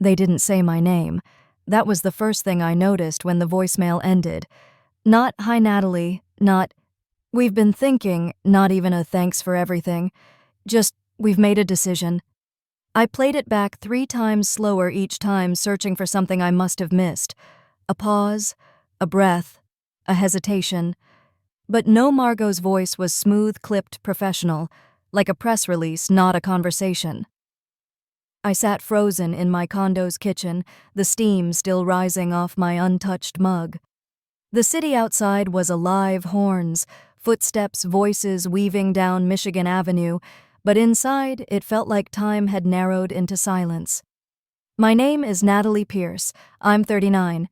They didn't say my name. That was the first thing I noticed when the voicemail ended. Not, "Hi, Natalie," not, "We've been thinking," not even a "thanks for everything." Just, "We've made a decision." I played it back 3 times slower each time, searching for something I must have missed. A pause, a breath, a hesitation. But no, Margot's voice was smooth, clipped, professional, like a press release, not a conversation. I sat frozen in my condo's kitchen, the steam still rising off my untouched mug. The city outside was alive, horns, footsteps, voices weaving down Michigan Avenue, but inside it felt like time had narrowed into silence. My name is Natalie Pierce. I'm 39.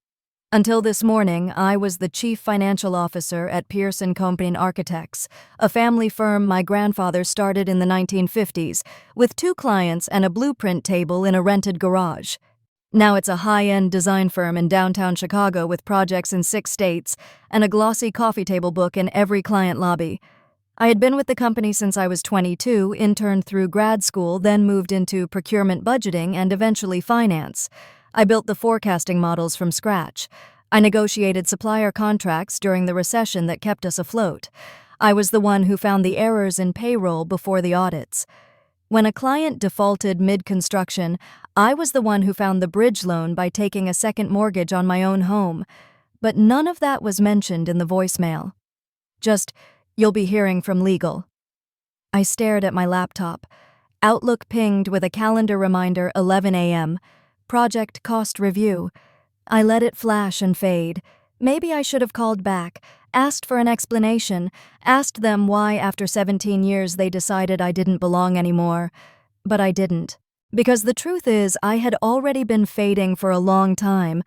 Until this morning, I was the chief financial officer at Pierce & Company Architects, a family firm my grandfather started in the 1950s, with 2 clients and a blueprint table in a rented garage. Now it's a high-end design firm in downtown Chicago with projects in 6 states and a glossy coffee table book in every client lobby. I had been with the company since I was 22, interned through grad school, then moved into procurement budgeting and eventually finance. I built the forecasting models from scratch. I negotiated supplier contracts during the recession that kept us afloat. I was the one who found the errors in payroll before the audits. When a client defaulted mid-construction, I was the one who found the bridge loan by taking a second mortgage on my own home. But none of that was mentioned in the voicemail. Just, "You'll be hearing from legal." I stared at my laptop. Outlook pinged with a calendar reminder, 11 a.m. Project cost review. I let it flash and fade. Maybe I should have called back, asked for an explanation, asked them why after 17 years they decided I didn't belong anymore. But I didn't. Because the truth is, I had already been fading for a long time.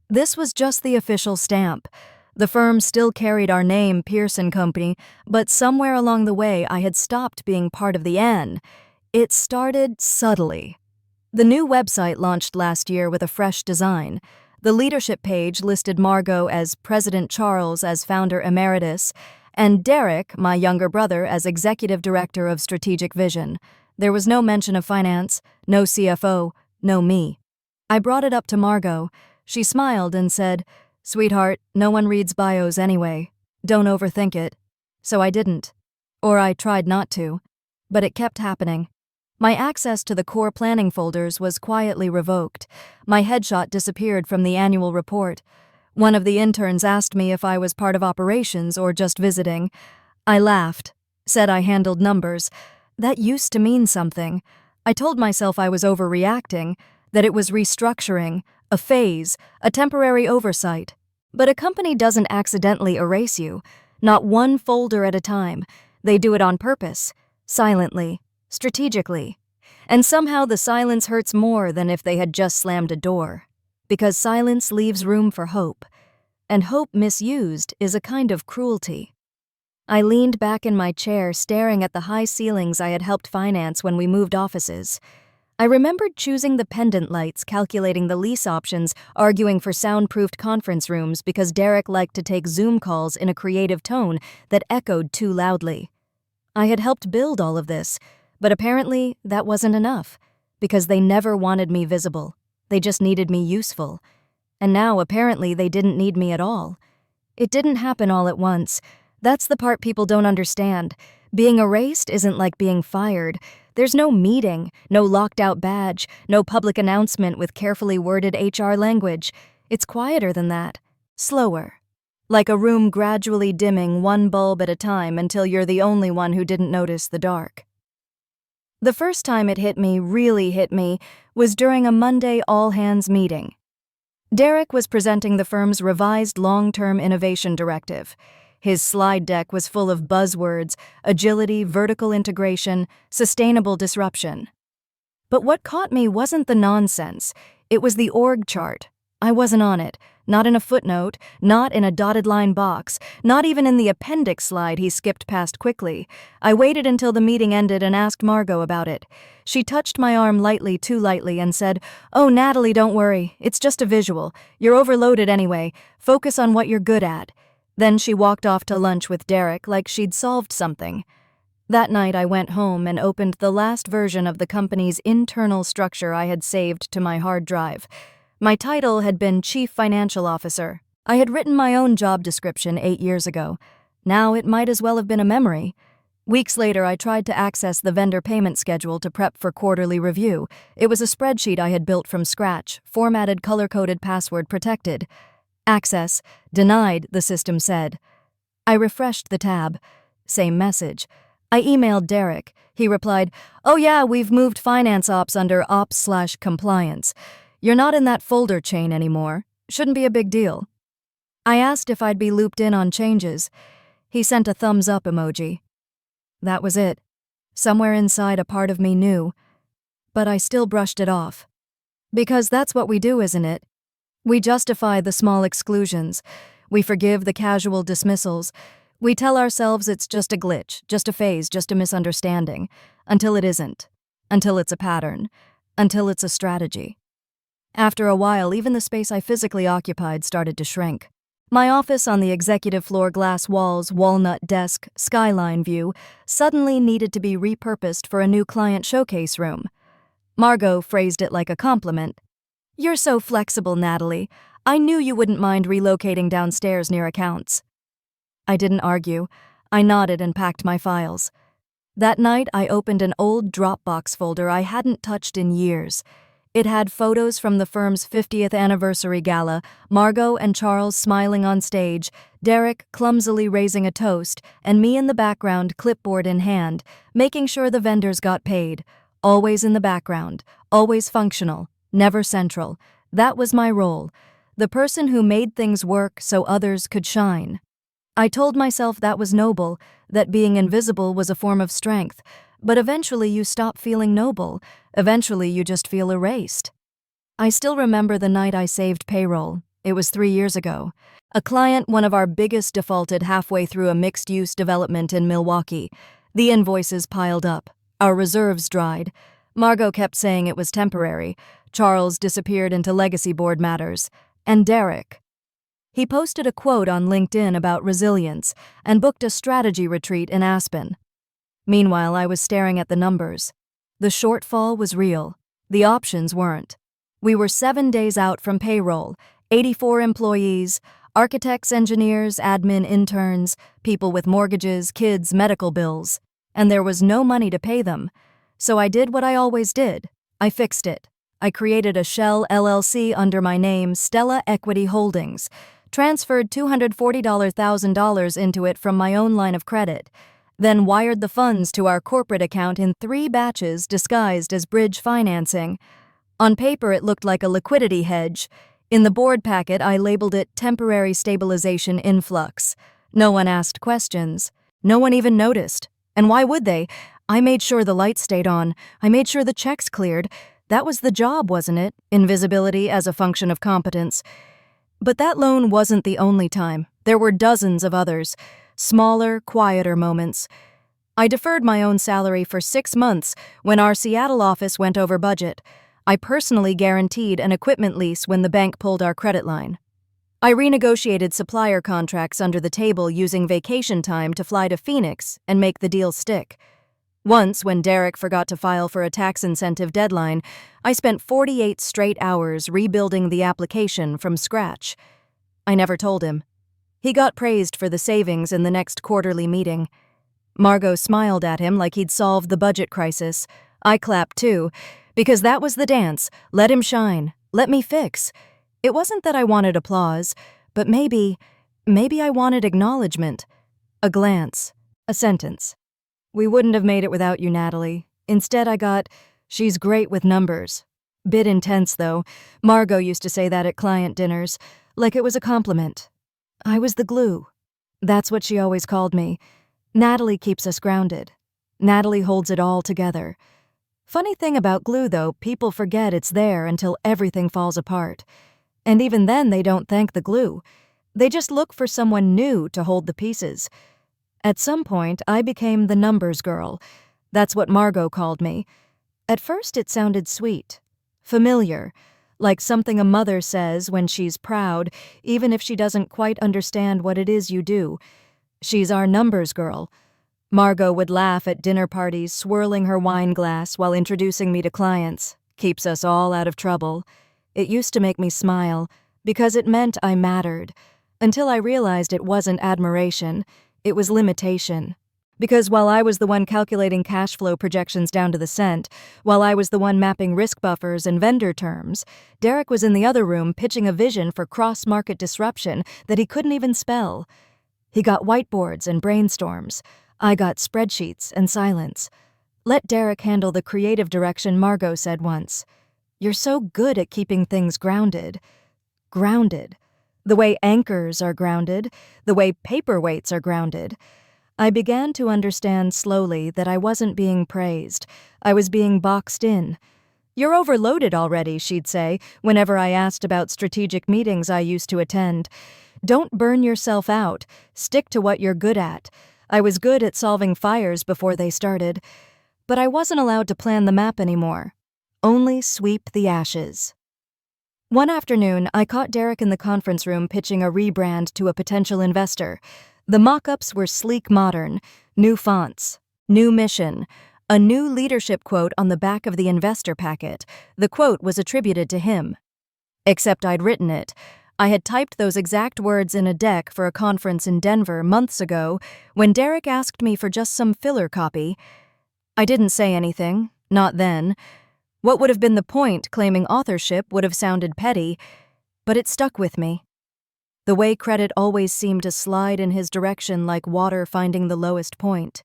This was just the official stamp. The firm still carried our name, Pierce & Company, but somewhere along the way I had stopped being part of the N. It started subtly. The new website launched last year with a fresh design. The leadership page listed Margot as President Charles as founder emeritus, and Derek, my younger brother, as executive director of strategic vision. There was no mention of finance, no CFO, no me. I brought it up to Margot. She smiled and said, "Sweetheart, no one reads bios anyway. Don't overthink it." So I didn't. Or I tried not to. But it kept happening. My access to the core planning folders was quietly revoked. My headshot disappeared from the annual report. One of the interns asked me if I was part of operations or just visiting. I laughed, said I handled numbers. That used to mean something. I told myself I was overreacting, that it was restructuring, a phase, a temporary oversight. But a company doesn't accidentally erase you, not one folder at a time. They do it on purpose, silently, strategically. And somehow the silence hurts more than if they had just slammed a door. Because silence leaves room for hope. And hope misused is a kind of cruelty. I leaned back in my chair, staring at the high ceilings I had helped finance when we moved offices. I remembered choosing the pendant lights, calculating the lease options, arguing for soundproofed conference rooms because Derek liked to take Zoom calls in a creative tone that echoed too loudly. I had helped build all of this, but apparently that wasn't enough, because they never wanted me visible. They just needed me useful. And now apparently they didn't need me at all. It didn't happen all at once. That's the part people don't understand. Being erased isn't like being fired. There's no meeting, no locked-out badge, no public announcement with carefully worded HR language. It's quieter than that. Slower. Like a room gradually dimming one bulb at a time until you're the only one who didn't notice the dark. The first time it really hit me, was during a Monday all-hands meeting. Derek was presenting the firm's revised long-term innovation directive. His slide deck was full of buzzwords: agility, vertical integration, sustainable disruption. But what caught me wasn't the nonsense. It was the org chart. I wasn't on it, not in a footnote, not in a dotted line box, not even in the appendix slide he skipped past quickly. I waited until the meeting ended and asked Margot about it. She touched my arm lightly, too lightly, and said, "Oh, Natalie, don't worry. It's just a visual. You're overloaded anyway. Focus on what you're good at." Then she walked off to lunch with Derek like she'd solved something. That night I went home and opened the last version of the company's internal structure I had saved to my hard drive. My title had been Chief Financial Officer. I had written my own job description 8 years ago. Now it might as well have been a memory. Weeks later, I tried to access the vendor payment schedule to prep for quarterly review. It was a spreadsheet I had built from scratch, formatted, color-coded, password-protected. Access denied, the system said. I refreshed the tab. Same message. I emailed Derek. He replied, "Oh yeah, we've moved finance ops under ops/compliance. You're not in that folder chain anymore. Shouldn't be a big deal." I asked if I'd be looped in on changes. He sent a thumbs up emoji. That was it. Somewhere inside a part of me knew. But I still brushed it off. Because that's what we do, isn't it? We justify the small exclusions. We forgive the casual dismissals. We tell ourselves it's just a glitch, just a phase, just a misunderstanding. Until it isn't. Until it's a pattern. Until it's a strategy. After a while, even the space I physically occupied started to shrink. My office on the executive floor, glass walls, walnut desk, skyline view, suddenly needed to be repurposed for a new client showcase room. Margot phrased it like a compliment. "You're so flexible, Natalie. I knew you wouldn't mind relocating downstairs near accounts." I didn't argue. I nodded and packed my files. That night, I opened an old Dropbox folder I hadn't touched in years. It had photos from the firm's 50th anniversary gala, Margot and Charles smiling on stage, Derek clumsily raising a toast, and me in the background, clipboard in hand, making sure the vendors got paid. Always in the background, always functional, never central. That was my role. The person who made things work so others could shine. I told myself that was noble, that being invisible was a form of strength, but eventually you stop feeling noble. Eventually you just feel erased. I still remember the night I saved payroll. It was 3 years ago. A client, one of our biggest, defaulted halfway through a mixed-use development in Milwaukee. The invoices piled up. Our reserves dried. Margot kept saying it was temporary. Charles disappeared into legacy board matters. And Derek. He posted a quote on LinkedIn about resilience and booked a strategy retreat in Aspen. Meanwhile, I was staring at the numbers. The shortfall was real. The options weren't. We were 7 days out from payroll, 84 employees, architects, engineers, admin, interns, people with mortgages, kids, medical bills, and there was no money to pay them. So I did what I always did. I fixed it. I created a shell LLC under my name, Stella Equity Holdings, transferred $240,000 into it from my own line of credit, then wired the funds to our corporate account in 3 batches disguised as bridge financing. On paper, it looked like a liquidity hedge. In the board packet, I labeled it temporary stabilization influx. No one asked questions. No one even noticed. And why would they? I made sure the lights stayed on. I made sure the checks cleared. That was the job, wasn't it? Invisibility as a function of competence. But that loan wasn't the only time. There were dozens of others. Smaller, quieter moments. I deferred my own salary for 6 months when our Seattle office went over budget. I personally guaranteed an equipment lease when the bank pulled our credit line. I renegotiated supplier contracts under the table using vacation time to fly to Phoenix and make the deal stick. Once, when Derek forgot to file for a tax incentive deadline, I spent 48 straight hours rebuilding the application from scratch. I never told him. He got praised for the savings in the next quarterly meeting. Margot smiled at him like he'd solved the budget crisis. I clapped too, because that was the dance. Let him shine. Let me fix. It wasn't that I wanted applause, but maybe I wanted acknowledgement. A glance. A sentence. "We wouldn't have made it without you, Natalie." Instead I got, "She's great with numbers." Bit intense, though. Margot used to say that at client dinners, like it was a compliment. I was the glue. That's what she always called me. Natalie keeps us grounded. Natalie holds it all together. Funny thing about glue, though, people forget it's there until everything falls apart. And even then, they don't thank the glue. They just look for someone new to hold the pieces. At some point, I became the numbers girl. That's what Margot called me. At first, it sounded sweet, familiar, like something a mother says when she's proud, even if she doesn't quite understand what it is you do. She's our numbers girl. Margot would laugh at dinner parties, swirling her wine glass while introducing me to clients. Keeps us all out of trouble. It used to make me smile, because it meant I mattered, until I realized it wasn't admiration, it was limitation. Because while I was the one calculating cash flow projections down to the cent, while I was the one mapping risk buffers and vendor terms, Derek was in the other room pitching a vision for cross-market disruption that he couldn't even spell. He got whiteboards and brainstorms. I got spreadsheets and silence. Let Derek handle the creative direction, Margot said once. You're so good at keeping things grounded. Grounded. The way anchors are grounded, the way paperweights are grounded. I began to understand slowly that I wasn't being praised. I was being boxed in. You're overloaded already, she'd say, whenever I asked about strategic meetings I used to attend. Don't burn yourself out. Stick to what you're good at. I was good at solving fires before they started, but I wasn't allowed to plan the map anymore. Only sweep the ashes. One afternoon, I caught Derek in the conference room pitching a rebrand to a potential investor. The mock-ups were sleek modern, new fonts, new mission, a new leadership quote on the back of the investor packet. The quote was attributed to him. Except I'd written it. I had typed those exact words in a deck for a conference in Denver months ago when Derek asked me for just some filler copy. I didn't say anything, not then. What would have been the point claiming authorship would have sounded petty, but it stuck with me. The way credit always seemed to slide in his direction like water finding the lowest point.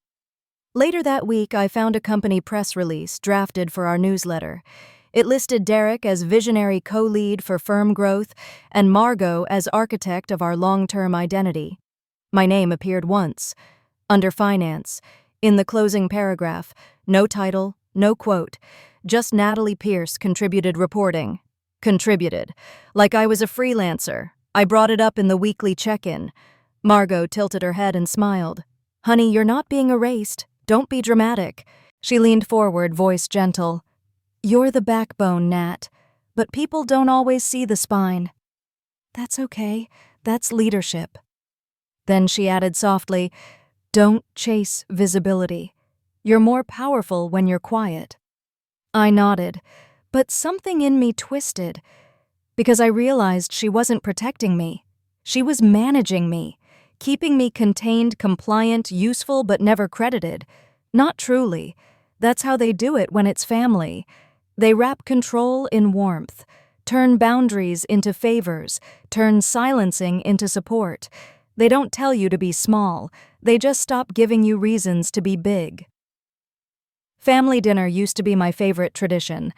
Later that week, I found a company press release drafted for our newsletter. It listed Derek as visionary co-lead for firm growth and Margot as architect of our long-term identity. My name appeared once, under finance, in the closing paragraph, no title, no quote, just Natalie Pierce contributed reporting. Contributed. Like I was a freelancer. I brought it up in the weekly check-in. Margot tilted her head and smiled. Honey, you're not being erased. Don't be dramatic. She leaned forward, voice gentle. You're the backbone, Nat, but people don't always see the spine. That's okay. That's leadership. Then she added softly, don't chase visibility. You're more powerful when you're quiet. I nodded, but something in me twisted, because I realized she wasn't protecting me. She was managing me, keeping me contained, compliant, useful, but never credited. Not truly. That's how they do it when it's family. They wrap control in warmth, turn boundaries into favors, turn silencing into support. They don't tell you to be small. They just stop giving you reasons to be big. Family dinner used to be my favorite tradition.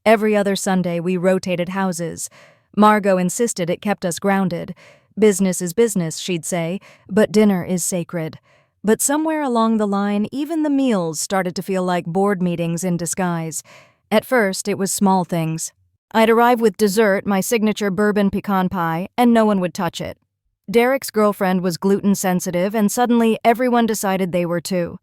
Every other Sunday, we rotated houses. Margot insisted it kept us grounded. Business is business, she'd say, but dinner is sacred. But somewhere along the line, even the meals started to feel like board meetings in disguise. At first, it was small things. I'd arrive with dessert, my signature bourbon pecan pie, and no one would touch it. Derek's girlfriend was gluten-sensitive, and suddenly everyone decided they were too.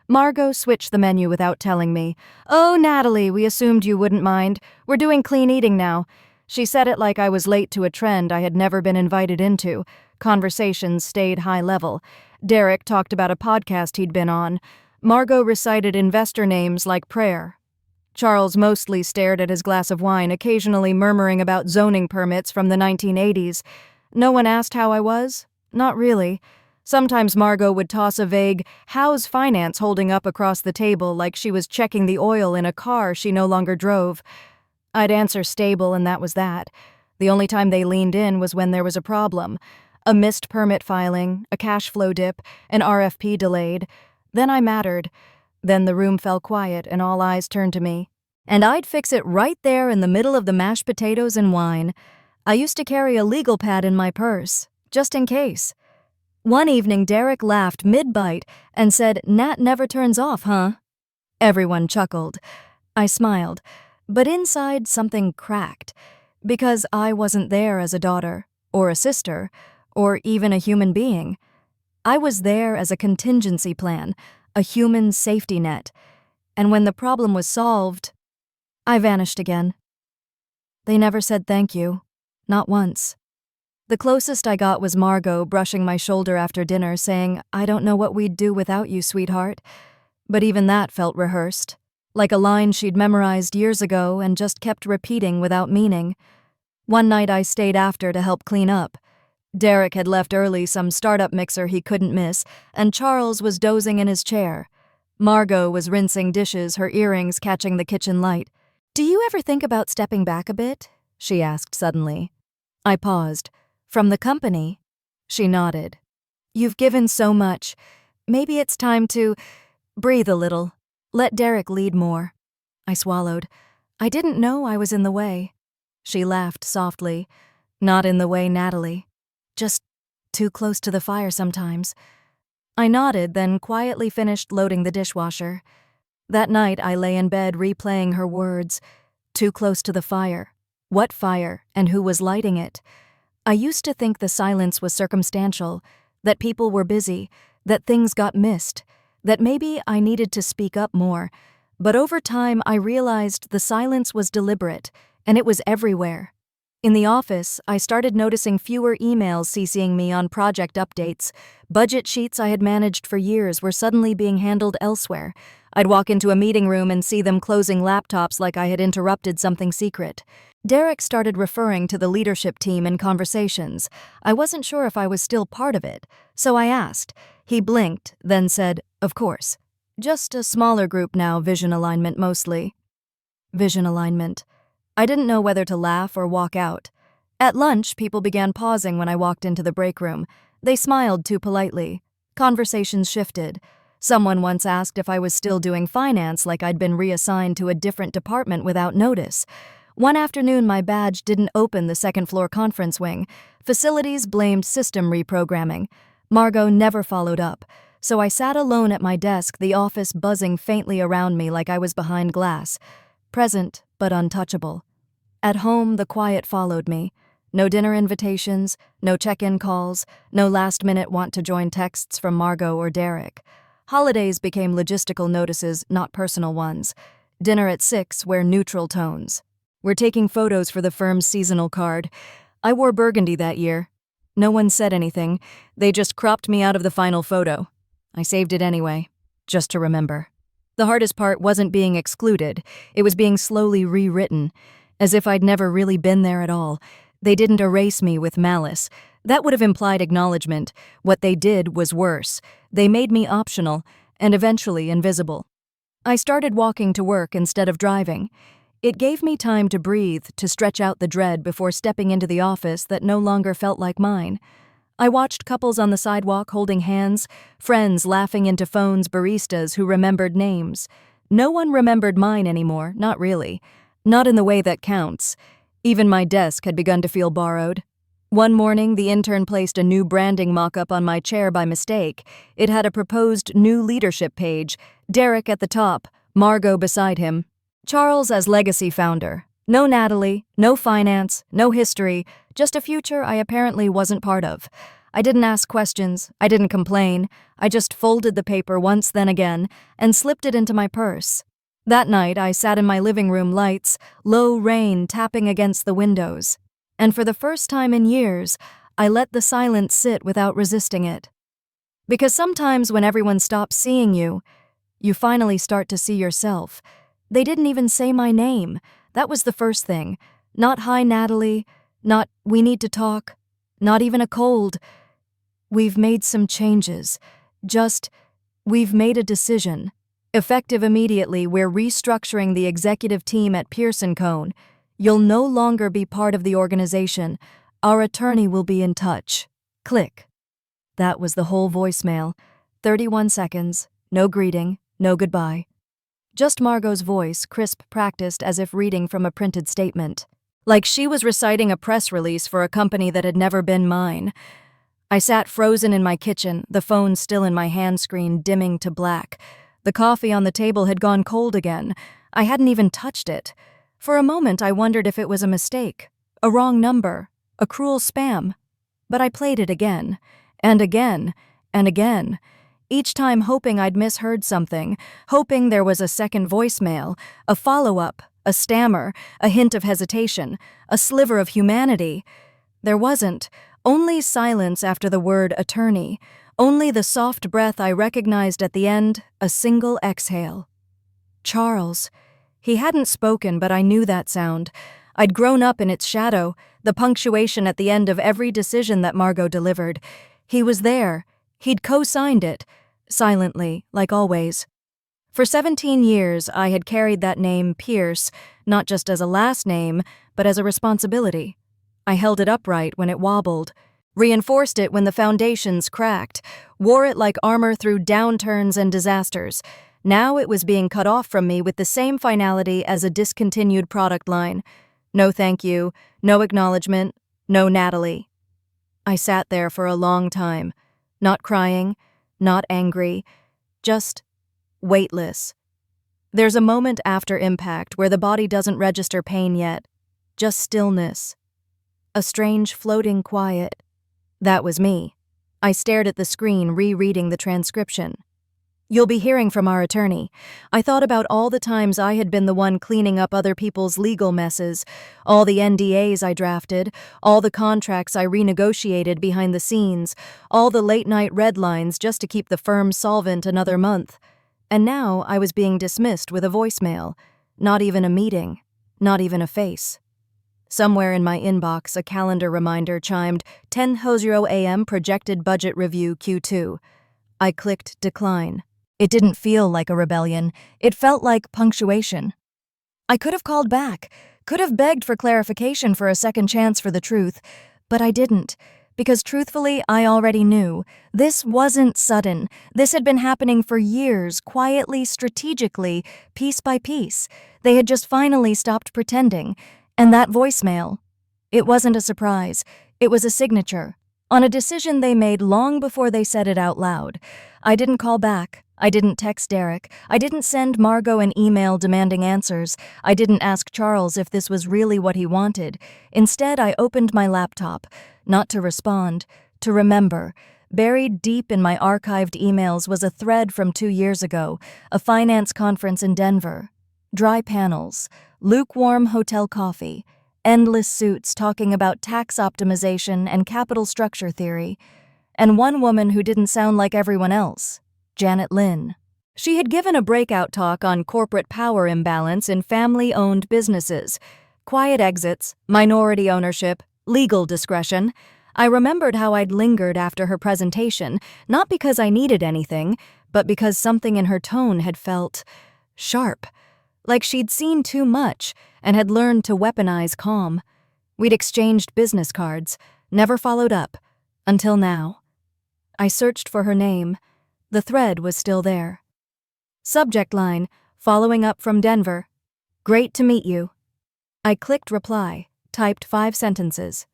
Margot switched the menu without telling me. Oh, Natalie, we assumed you wouldn't mind. We're doing clean eating now. She said it like I was late to a trend I had never been invited into. Conversations stayed high level. Derek talked about a podcast he'd been on. Margot recited investor names like prayer. Charles mostly stared at his glass of wine, occasionally murmuring about zoning permits from the 1980s. No one asked how I was? Not really. Sometimes Margot would toss a vague, how's finance holding up across the table like she was checking the oil in a car she no longer drove. I'd answer stable and that was that. The only time they leaned in was when there was a problem. A missed permit filing, a cash flow dip, an RFP delayed. Then I mattered. Then the room fell quiet and all eyes turned to me. And I'd fix it right there in the middle of the mashed potatoes and wine. I used to carry a legal pad in my purse, just in case. One evening, Derek laughed mid-bite and said, Nat never turns off, huh? Everyone chuckled. I smiled, but inside something cracked, because I wasn't there as a daughter, or a sister, or even a human being. I was there as a contingency plan, a human safety net, and when the problem was solved, I vanished again. They never said thank you, not once. The closest I got was Margot brushing my shoulder after dinner, saying, "I don't know what we'd do without you, sweetheart." But even that felt rehearsed, like a line she'd memorized years ago and just kept repeating without meaning. One night I stayed after to help clean up. Derek had left early, some startup mixer he couldn't miss, and Charles was dozing in his chair. Margot was rinsing dishes, her earrings catching the kitchen light. "Do you ever think about stepping back a bit?" she asked suddenly. I paused. "From the company?" She nodded. "You've given so much. Maybe it's time to breathe a little. Let Derek lead more." I swallowed. I didn't know I was in the way. She laughed softly. "Not in the way, Natalie. Just too close to the fire sometimes." I nodded, then quietly finished loading the dishwasher. That night I lay in bed replaying her words. Too close to the fire. What fire, and who was lighting it? I used to think the silence was circumstantial, that people were busy, that things got missed, that maybe I needed to speak up more. But over time I realized the silence was deliberate, and it was everywhere. In the office, I started noticing fewer emails CCing me on project updates. Budget sheets I had managed for years were suddenly being handled elsewhere. I'd walk into a meeting room and see them closing laptops like I had interrupted something secret. Derek started referring to the leadership team in conversations. I wasn't sure if I was still part of it, so I asked. He blinked, then said, "Of course. Just a smaller group now, vision alignment mostly." Vision alignment. I didn't know whether to laugh or walk out. At lunch, people began pausing when I walked into the break room. They smiled too politely. Conversations shifted. Someone once asked if I was still doing finance, like I'd been reassigned to a different department without notice. One afternoon, my badge didn't open the second-floor conference wing. Facilities blamed system reprogramming. Margot never followed up, so I sat alone at my desk, the office buzzing faintly around me like I was behind glass. Present, but untouchable. At home, the quiet followed me. No dinner invitations, no check-in calls, no last-minute want-to-join texts from Margot or Derek. Holidays became logistical notices, not personal ones. Dinner at 6 were neutral tones. "We're taking photos for the firm's seasonal card. I wore burgundy that year." No one said anything. They just cropped me out of the final photo. I saved it anyway, just to remember. The hardest part wasn't being excluded. It was being slowly rewritten, as if I'd never really been there at all. They didn't erase me with malice. That would have implied acknowledgement. What they did was worse. They made me optional, and eventually invisible. I started walking to work instead of driving. It gave me time to breathe, to stretch out the dread before stepping into the office that no longer felt like mine. I watched couples on the sidewalk holding hands, friends laughing into phones, baristas who remembered names. No one remembered mine anymore, not really. Not in the way that counts. Even my desk had begun to feel borrowed. One morning, the intern placed a new branding mock-up on my chair by mistake. It had a proposed new leadership page, Derek at the top, Margot beside him. Charles as legacy founder. No Natalie, no finance, no history, just a future I apparently wasn't part of. I didn't ask questions, I didn't complain, I just folded the paper once then again and slipped it into my purse. That night I sat in my living room, lights, low rain tapping against the windows. And for the first time in years, I let the silence sit without resisting it. Because sometimes when everyone stops seeing you, you finally start to see yourself. They didn't even say my name. That was the first thing. Not "Hi, Natalie," not "We need to talk," not even a cold. "We've made some changes. Just, we've made a decision. Effective immediately, we're restructuring the executive team at Pearson Cone. You'll no longer be part of the organization. Our attorney will be in touch." Click. That was the whole voicemail. 31 seconds, no greeting, no goodbye. Just Margot's voice, crisp, practiced as if reading from a printed statement. Like she was reciting a press release for a company that had never been mine. I sat frozen in my kitchen, the phone still in my hand screen, dimming to black. The coffee on the table had gone cold again. I hadn't even touched it. For a moment I wondered if it was a mistake, a wrong number, a cruel spam. But I played it again, and again, and again. Each time hoping I'd misheard something, hoping there was a second voicemail, a follow-up, a stammer, a hint of hesitation, a sliver of humanity. There wasn't, Only silence after the word attorney, only the soft breath I recognized at the end, a single exhale. Charles. He hadn't spoken, but I knew that sound. I'd grown up in its shadow, the punctuation at the end of every decision that Margot delivered. He was there. He'd co-signed it, silently, like always. For 17 years, I had carried that name, Pierce, not just as a last name, but as a responsibility. I held it upright when it wobbled, reinforced it when the foundations cracked, wore it like armor through downturns and disasters. Now it was being cut off from me with the same finality as a discontinued product line. No thank you, no acknowledgement, no Natalie. I sat there for a long time, not crying, not angry, just weightless. There's a moment after impact where the body doesn't register pain yet, just stillness. A strange floating quiet. That was me. I stared at the screen, rereading the transcription. You'll be hearing from our attorney. I thought about all the times I had been the one cleaning up other people's legal messes, all the NDAs I drafted, all the contracts I renegotiated behind the scenes, all the late-night red lines just to keep the firm solvent another month. And now I was being dismissed with a voicemail. Not even a meeting. Not even a face. Somewhere in my inbox, a calendar reminder chimed 10:00 a.m. projected budget review Q2. I clicked decline. It didn't feel like a rebellion. It felt like punctuation. I could have called back, could have begged for clarification for a second chance for the truth, but I didn't, because truthfully, I already knew. This wasn't sudden. This had been happening for years, quietly, strategically, piece by piece. They had just finally stopped pretending. And that voicemail, it wasn't a surprise. It was a signature on a decision they made long before they said it out loud. I didn't call back. I didn't text Derek. I didn't send Margot an email demanding answers. I didn't ask Charles if this was really what he wanted. Instead, I opened my laptop, not to respond, to remember. Buried deep in my archived emails was a thread from 2 years ago, a finance conference in Denver. Dry panels, lukewarm hotel coffee, endless suits talking about tax optimization and capital structure theory, and one woman who didn't sound like everyone else, Janet Lynn. She had given a breakout talk on corporate power imbalance in family-owned businesses, quiet exits, minority ownership, legal discretion. I remembered how I'd lingered after her presentation, not because I needed anything, but because something in her tone had felt sharp. Like she'd seen too much and had learned to weaponize calm. We'd exchanged business cards, never followed up, until now. I searched for her name. The thread was still there. Subject line, following up from Denver. Great to meet you. I clicked reply, typed 5 sentences.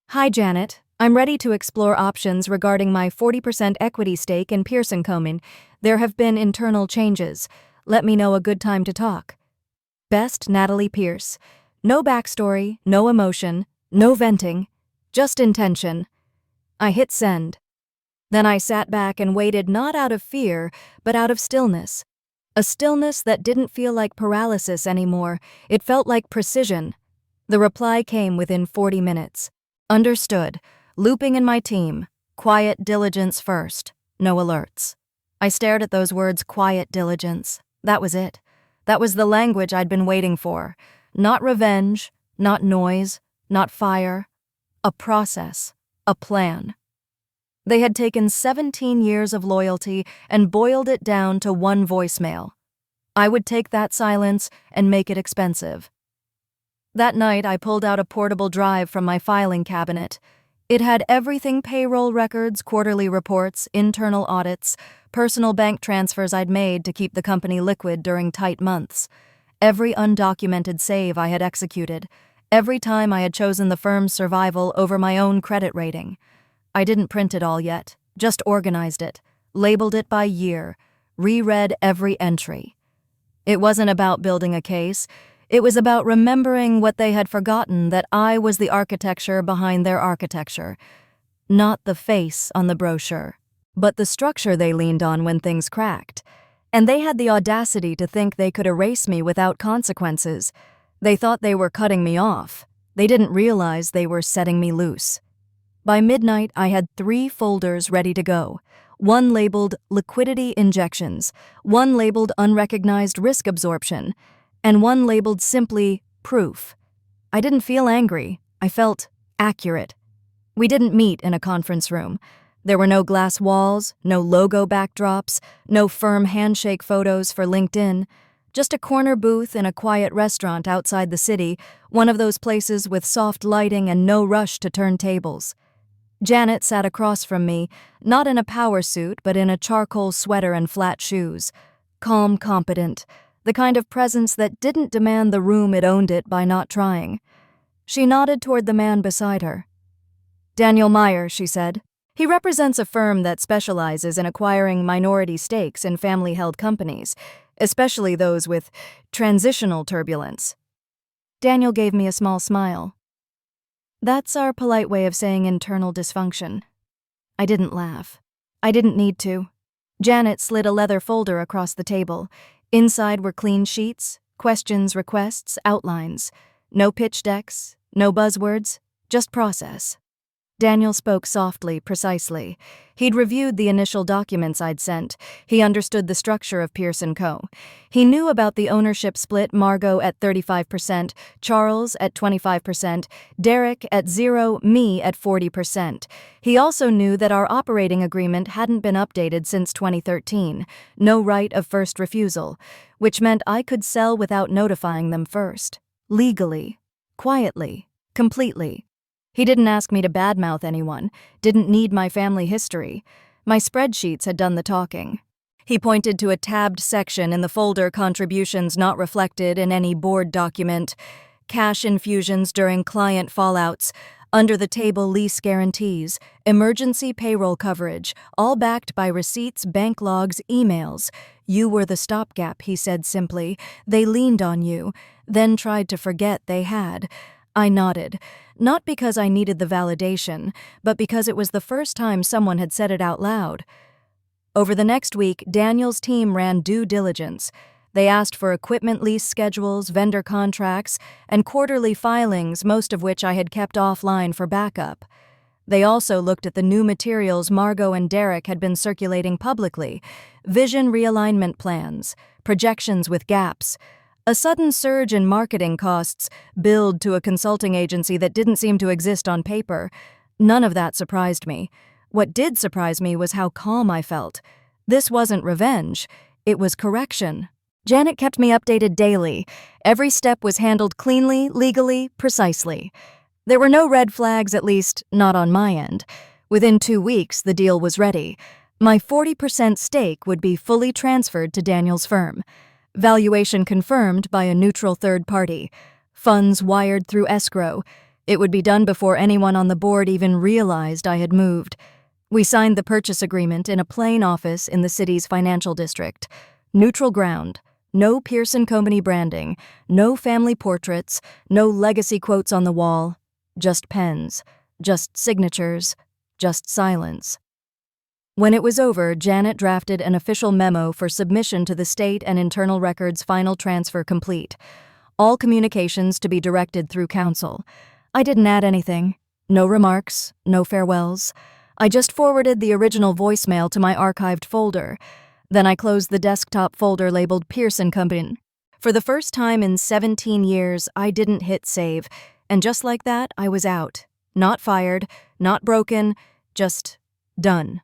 Hi Janet, I'm ready to explore options regarding my 40% equity stake in Pearson Comin. There have been internal changes. Let me know a good time to talk. Best, Natalie Pierce. No backstory, no emotion, no venting, just intention. I hit send. Then I sat back and waited, not out of fear, but out of stillness. A stillness that didn't feel like paralysis anymore. It felt like precision. The reply came within 40 minutes. Understood. Looping in my team. Quiet diligence first. No alerts. I stared at those words, quiet diligence. That was it. That was the language I'd been waiting for. Not revenge, not noise, not fire. A process, a plan. They had taken 17 years of loyalty and boiled it down to one voicemail. I would take that silence and make it expensive. That night, I pulled out a portable drive from my filing cabinet. It had everything: payroll records, quarterly reports, internal audits, personal bank transfers I'd made to keep the company liquid during tight months, every undocumented save I had executed, every time I had chosen the firm's survival over my own credit rating. I didn't print it all yet, just organized it, labeled it by year, reread every entry. It wasn't about building a case. It was about remembering what they had forgotten, that I was the architecture behind their architecture. Not the face on the brochure, but the structure they leaned on when things cracked. And they had the audacity to think they could erase me without consequences. They thought they were cutting me off. They didn't realize they were setting me loose. By midnight, I had 3 folders ready to go. One labeled liquidity injections, one labeled unrecognized risk absorption, and one labeled simply proof. I didn't feel angry. I felt accurate. We didn't meet in a conference room. There were no glass walls, no logo backdrops, no firm handshake photos for LinkedIn. Just a corner booth in a quiet restaurant outside the city, one of those places with soft lighting and no rush to turn tables. Janet sat across from me, not in a power suit but in a charcoal sweater and flat shoes. Calm, competent, the kind of presence that didn't demand the room it owned it by not trying. She nodded toward the man beside her. "Daniel Meyer," she said. "He represents a firm that specializes in acquiring minority stakes in family-held companies, especially those with transitional turbulence." Daniel gave me a small smile. "That's our polite way of saying internal dysfunction." I didn't laugh. I didn't need to. Janet slid a leather folder across the table. Inside were clean sheets, questions, requests, outlines. No pitch decks, no buzzwords, just process. Daniel spoke softly, precisely. He'd reviewed the initial documents I'd sent. He understood the structure of Pierce & Co. He knew about the ownership split, Margot at 35%, Charles at 25%, Derek at 0%, me at 40%. He also knew that our operating agreement hadn't been updated since 2013, no right of first refusal, which meant I could sell without notifying them first. Legally. Quietly. Completely. He didn't ask me to badmouth anyone, didn't need my family history. My spreadsheets had done the talking. He pointed to a tabbed section in the folder, contributions not reflected in any board document, cash infusions during client fallouts, under the table lease guarantees, emergency payroll coverage, all backed by receipts, bank logs, emails. "You were the stopgap," he said simply. "They leaned on you, then tried to forget they had." I nodded, not because I needed the validation, but because it was the first time someone had said it out loud. Over the next week, Daniel's team ran due diligence. They asked for equipment lease schedules, vendor contracts, and quarterly filings, most of which I had kept offline for backup. They also looked at the new materials Margot and Derek had been circulating publicly, vision realignment plans, projections with gaps. A sudden surge in marketing costs, billed to a consulting agency that didn't seem to exist on paper. None of that surprised me. What did surprise me was how calm I felt. This wasn't revenge. It was correction. Janet kept me updated daily. Every step was handled cleanly, legally, precisely. There were no red flags, at least not on my end. Within 2 weeks, the deal was ready. My 40% stake would be fully transferred to Daniel's firm. Valuation confirmed by a neutral third party. Funds wired through escrow. It would be done before anyone on the board even realized I had moved. We signed the purchase agreement in a plain office in the city's financial district. Neutral ground. No Pierce & Company branding. No family portraits. No legacy quotes on the wall. Just pens. Just signatures. Just silence. When it was over, Janet drafted an official memo for submission to the state and internal records, final transfer complete. All communications to be directed through counsel. I didn't add anything. No remarks, no farewells. I just forwarded the original voicemail to my archived folder. Then I closed the desktop folder labeled Pierce & Company. For the first time in 17 years, I didn't hit save. And just like that, I was out. Not fired, not broken, just done.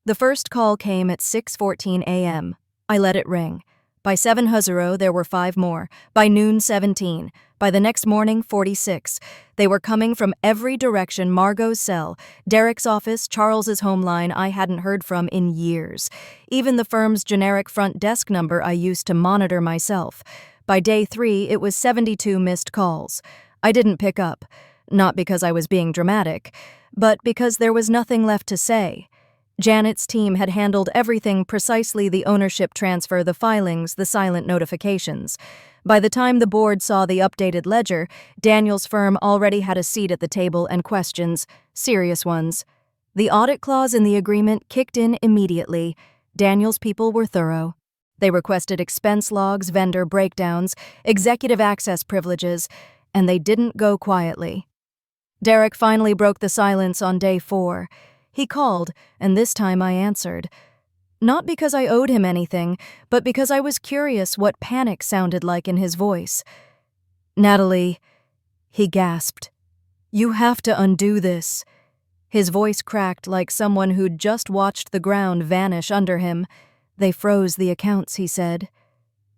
The first call came at 6:14 a.m. I let it ring. By 7:00, there were 5 more. By noon, 17. By the next morning, 46. They were coming from every direction: Margot's cell, Derek's office, Charles's home line I hadn't heard from in years. Even the firm's generic front desk number I used to monitor myself. By day 3, it was 72 missed calls. I didn't pick up. Not because I was being dramatic, but because there was nothing left to say. Janet's team had handled everything precisely: the ownership transfer, the filings, the silent notifications. By the time the board saw the updated ledger, Daniel's firm already had a seat at the table and questions, serious ones. The audit clause in the agreement kicked in immediately. Daniel's people were thorough. They requested expense logs, vendor breakdowns, executive access privileges, and they didn't go quietly. Derek finally broke the silence on day 4. He called, and this time I answered. Not because I owed him anything, but because I was curious what panic sounded like in his voice. "Natalie," he gasped. "You have to undo this." His voice cracked like someone who'd just watched the ground vanish under him. "They froze the accounts," he said.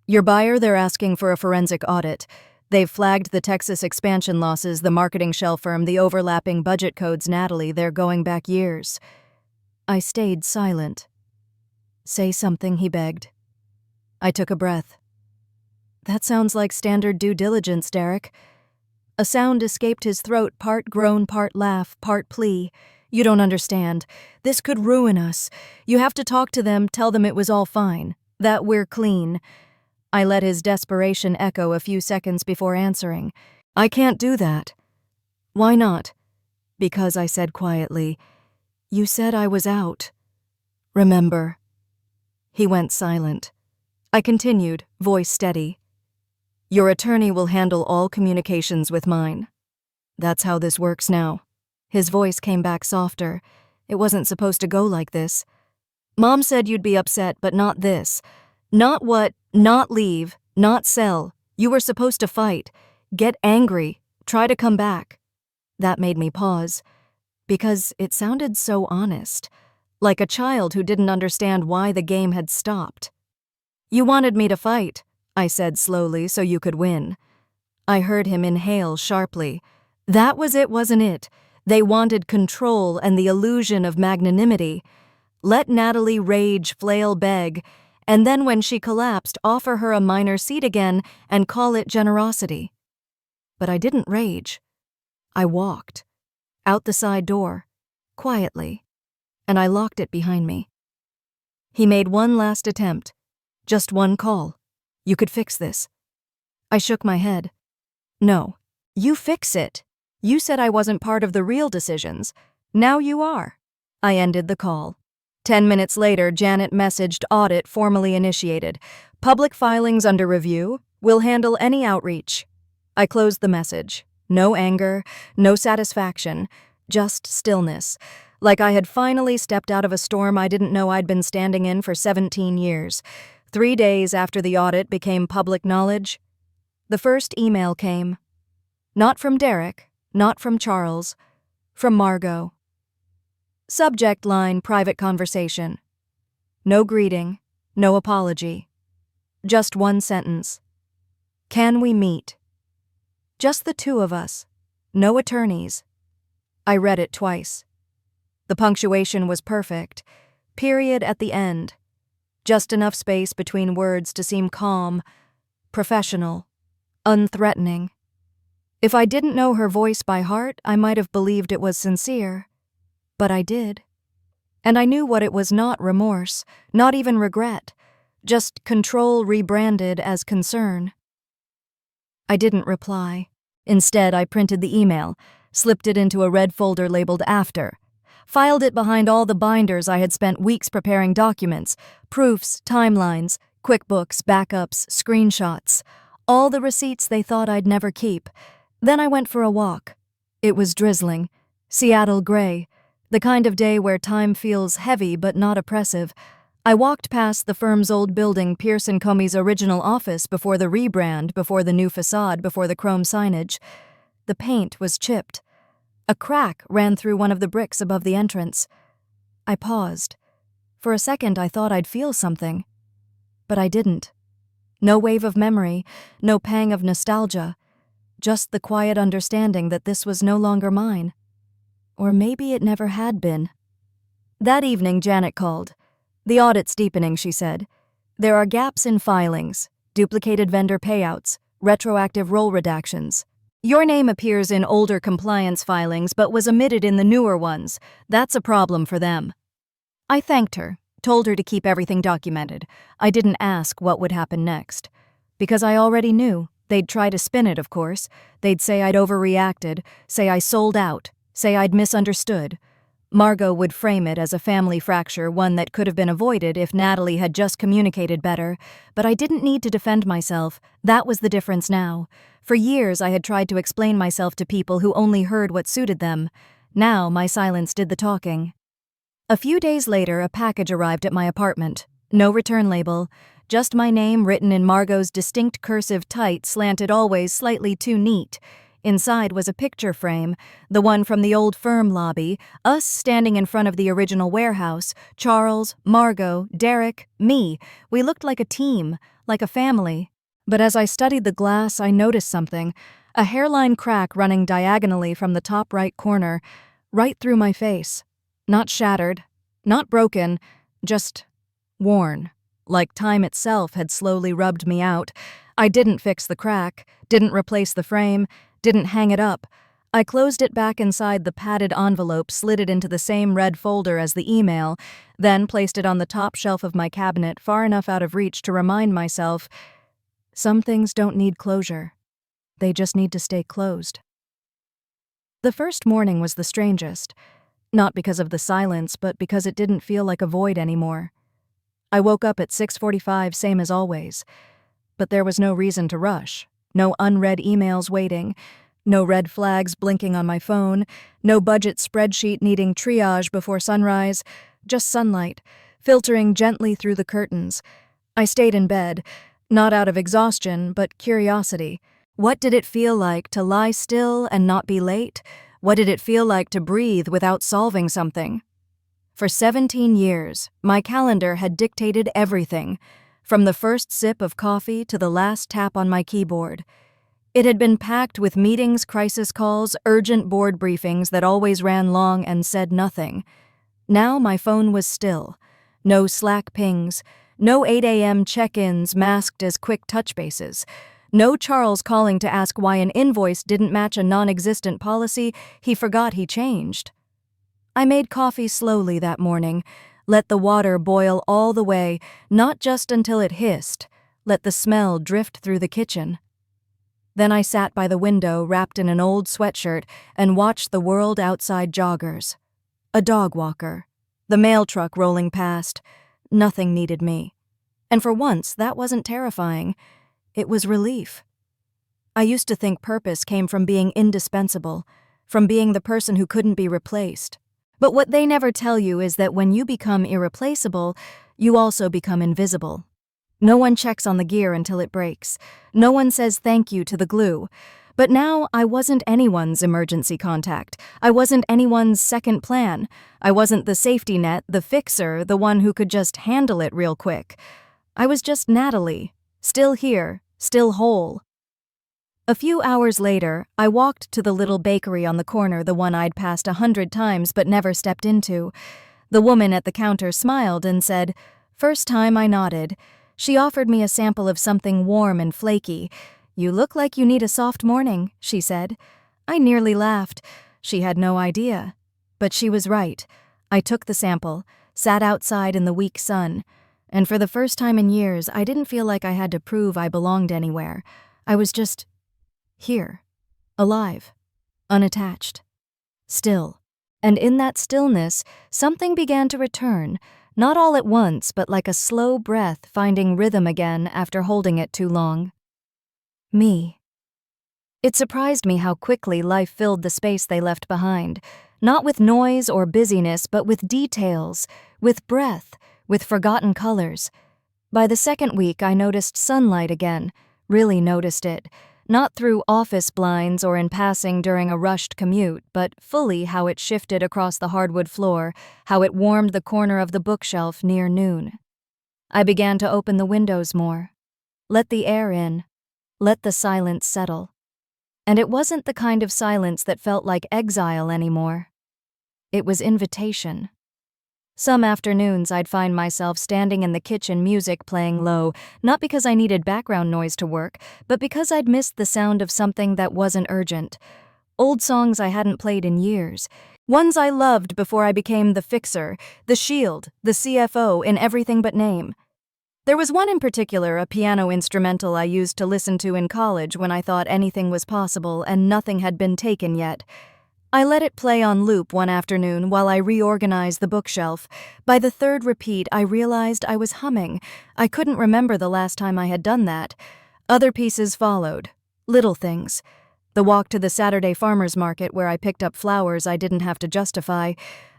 "Your buyer, they're asking for a forensic audit. They've flagged the Texas expansion losses, the marketing shell firm, the overlapping budget codes, Natalie. They're going back years." I stayed silent. "Say something," he begged. I took a breath. "That sounds like standard due diligence, Derek." A sound escaped his throat, part groan, part laugh, part plea. "You don't understand. This could ruin us. You have to talk to them, tell them it was all fine, that we're clean." I let his desperation echo a few seconds before answering. "I can't do that." "Why not?" "Because," I said quietly, "you said I was out. Remember?" He went silent. I continued, voice steady. "Your attorney will handle all communications with mine. That's how this works now." His voice came back softer. "It wasn't supposed to go like this. Mom said you'd be upset, but not this. Not what, not leave, not sell. You were supposed to fight, get angry, try to come back." That made me pause, because it sounded so honest, like a child who didn't understand why the game had stopped. "You wanted me to fight," I said slowly, "so you could win." I heard him inhale sharply. That was it, wasn't it? They wanted control and the illusion of magnanimity. Let Natalie rage, flail, beg, and then when she collapsed, offer her a minor seat again and call it generosity. But I didn't rage. I walked. Out the side door. Quietly. And I locked it behind me. He made one last attempt. Just one call. "You could fix this." I shook my head. "No. You fix it. You said I wasn't part of the real decisions. Now you are." I ended the call. 10 minutes later, Janet messaged audit formally initiated. Public filings under review. Will handle any outreach. I closed the message. No anger, no satisfaction, just stillness. Like I had finally stepped out of a storm I didn't know I'd been standing in for 17 years. 3 days after the audit became public knowledge, the first email came. Not from Derek, not from Charles, from Margot. Subject line, private conversation. No greeting, no apology. Just one sentence. "Can we meet?" Just the two of us. No attorneys. I read it twice. The punctuation was perfect. Period at the end. Just enough space between words to seem calm, professional, unthreatening. If I didn't know her voice by heart, I might have believed it was sincere. But I did. And I knew what it was: not remorse, not even regret, just control rebranded as concern. I didn't reply. Instead, I printed the email, slipped it into a red folder labeled after, filed it behind all the binders I had spent weeks preparing documents, proofs, timelines, QuickBooks, backups, screenshots, all the receipts they thought I'd never keep. Then I went for a walk. It was drizzling, Seattle gray, the kind of day where time feels heavy but not oppressive. I walked past the firm's old building, Pearson Comey's original office, before the rebrand, before the new facade, before the chrome signage. The paint was chipped. A crack ran through one of the bricks above the entrance. I paused. For a second I thought I'd feel something. But I didn't. No wave of memory, no pang of nostalgia. Just the quiet understanding that this was no longer mine. Or maybe it never had been. That evening, Janet called. "The audit's deepening," she said. "There are gaps in filings, duplicated vendor payouts, retroactive role redactions. Your name appears in older compliance filings but was omitted in the newer ones. That's a problem for them." I thanked her, told her to keep everything documented. I didn't ask what would happen next. Because I already knew. They'd try to spin it, of course. They'd say I'd overreacted, say I sold out, say I'd misunderstood. Margot would frame it as a family fracture, one that could have been avoided if Natalie had just communicated better. But I didn't need to defend myself. That was the difference now. For years I had tried to explain myself to people who only heard what suited them. Now my silence did the talking. A few days later, a package arrived at my apartment. No return label, just my name written in Margot's distinct cursive tight, slanted always slightly too neat. Inside was a picture frame, the one from the old firm lobby, us standing in front of the original warehouse, Charles, Margot, Derek, me. We looked like a team, like a family. But as I studied the glass, I noticed something, a hairline crack running diagonally from the top right corner, right through my face. Not shattered, not broken, just worn, like time itself had slowly rubbed me out. I didn't fix the crack, didn't replace the frame, didn't hang it up. I closed it back inside the padded envelope, slid it into the same red folder as the email, then placed it on the top shelf of my cabinet, far enough out of reach to remind myself, some things don't need closure. They just need to stay closed. The first morning was the strangest, not because of the silence, but because it didn't feel like a void anymore. I woke up at 6:45, same as always. But there was no reason to rush. No unread emails waiting, no red flags blinking on my phone, no budget spreadsheet needing triage before sunrise, just sunlight, filtering gently through the curtains. I stayed in bed, not out of exhaustion, but curiosity. What did it feel like to lie still and not be late? What did it feel like to breathe without solving something? For 17 years, my calendar had dictated everything, from the first sip of coffee to the last tap on my keyboard. It had been packed with meetings, crisis calls, urgent board briefings that always ran long and said nothing. Now my phone was still. No Slack pings, no 8 a.m. check-ins masked as quick touch bases, no Charles calling to ask why an invoice didn't match a non-existent policy he forgot he changed. I made coffee slowly that morning, let the water boil all the way, not just until it hissed, let the smell drift through the kitchen. Then I sat by the window wrapped in an old sweatshirt and watched the world outside joggers. A dog walker, the mail truck rolling past. Nothing needed me. And for once, that wasn't terrifying. It was relief. I used to think purpose came from being indispensable, from being the person who couldn't be replaced. But what they never tell you is that when you become irreplaceable, you also become invisible. No one checks on the gear until it breaks. No one says thank you to the glue. But now I wasn't anyone's emergency contact. I wasn't anyone's second plan. I wasn't the safety net, the fixer, the one who could just handle it real quick. I was just Natalie, still here, still whole. A few hours later, I walked to the little bakery on the corner, the one I'd passed 100 times but never stepped into. The woman at the counter smiled and said, "First time." I nodded. She offered me a sample of something warm and flaky. "You look like you need a soft morning," she said. I nearly laughed. She had no idea. But she was right. I took the sample, sat outside in the weak sun, and for the first time in years, I didn't feel like I had to prove I belonged anywhere. I was just here, alive, unattached, still. And in that stillness, something began to return, not all at once, but like a slow breath finding rhythm again after holding it too long. Me. It surprised me how quickly life filled the space they left behind, not with noise or busyness, but with details, with breath, with forgotten colors. By the second week, I noticed sunlight again, really noticed it. Not through office blinds or in passing during a rushed commute, but fully how it shifted across the hardwood floor, how it warmed the corner of the bookshelf near noon. I began to open the windows more. Let the air in. Let the silence settle. And it wasn't the kind of silence that felt like exile anymore. It was invitation. Some afternoons I'd find myself standing in the kitchen, music playing low, not because I needed background noise to work, but because I'd missed the sound of something that wasn't urgent. Old songs I hadn't played in years. Ones I loved before I became the fixer, the shield, the CFO in everything but name. There was one in particular, a piano instrumental I used to listen to in college when I thought anything was possible and nothing had been taken yet. I let it play on loop one afternoon while I reorganized the bookshelf. By the third repeat, I realized I was humming. I couldn't remember the last time I had done that. Other pieces followed. Little things. The walk to the Saturday farmer's market where I picked up flowers I didn't have to justify.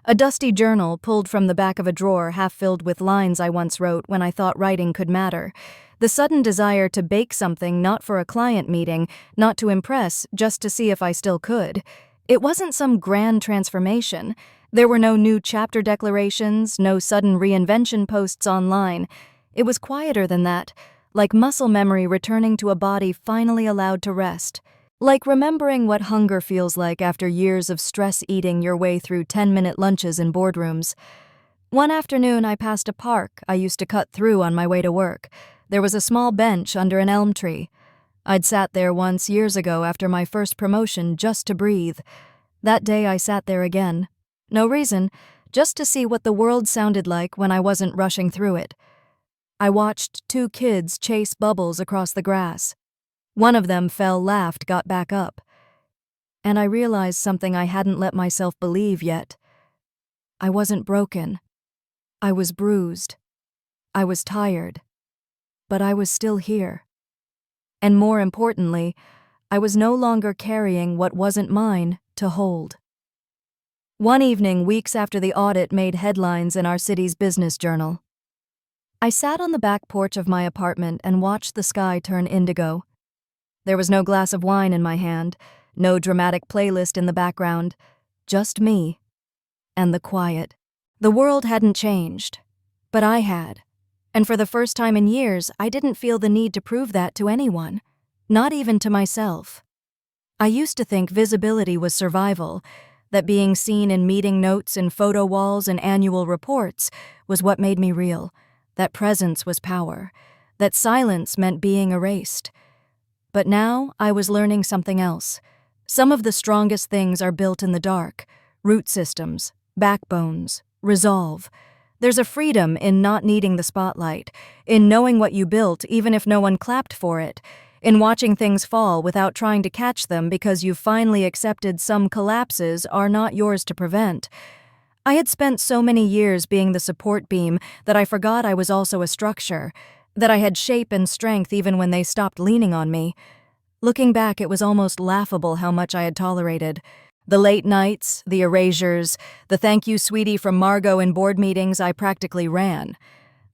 A dusty journal pulled from the back of a drawer half filled with lines I once wrote when I thought writing could matter. The sudden desire to bake something not for a client meeting, not to impress, just to see if I still could. It wasn't some grand transformation. There were no new chapter declarations, no sudden reinvention posts online. It was quieter than that, like muscle memory returning to a body finally allowed to rest. Like remembering what hunger feels like after years of stress eating your way through 10-minute lunches in boardrooms. One afternoon I passed a park I used to cut through on my way to work. There was a small bench under an elm tree. I'd sat there once years ago after my first promotion just to breathe. That day I sat there again. No reason, just to see what the world sounded like when I wasn't rushing through it. I watched two kids chase bubbles across the grass. One of them fell, laughed, got back up. And I realized something I hadn't let myself believe yet. I wasn't broken. I was bruised. I was tired. But I was still here. And more importantly, I was no longer carrying what wasn't mine to hold. One evening, weeks after the audit made headlines in our city's business journal, I sat on the back porch of my apartment and watched the sky turn indigo. There was no glass of wine in my hand, no dramatic playlist in the background, just me and the quiet. The world hadn't changed, but I had. And for the first time in years, I didn't feel the need to prove that to anyone, not even to myself. I used to think visibility was survival, that being seen in meeting notes and photo walls and annual reports was what made me real, that presence was power, that silence meant being erased. But now I was learning something else. Some of the strongest things are built in the dark: root systems, backbones, resolve. There's a freedom in not needing the spotlight, in knowing what you built even if no one clapped for it, in watching things fall without trying to catch them because you've finally accepted some collapses are not yours to prevent. I had spent so many years being the support beam that I forgot I was also a structure, that I had shape and strength even when they stopped leaning on me. Looking back, it was almost laughable how much I had tolerated. The late nights, the erasures, the thank you sweetie from Margot in board meetings I practically ran.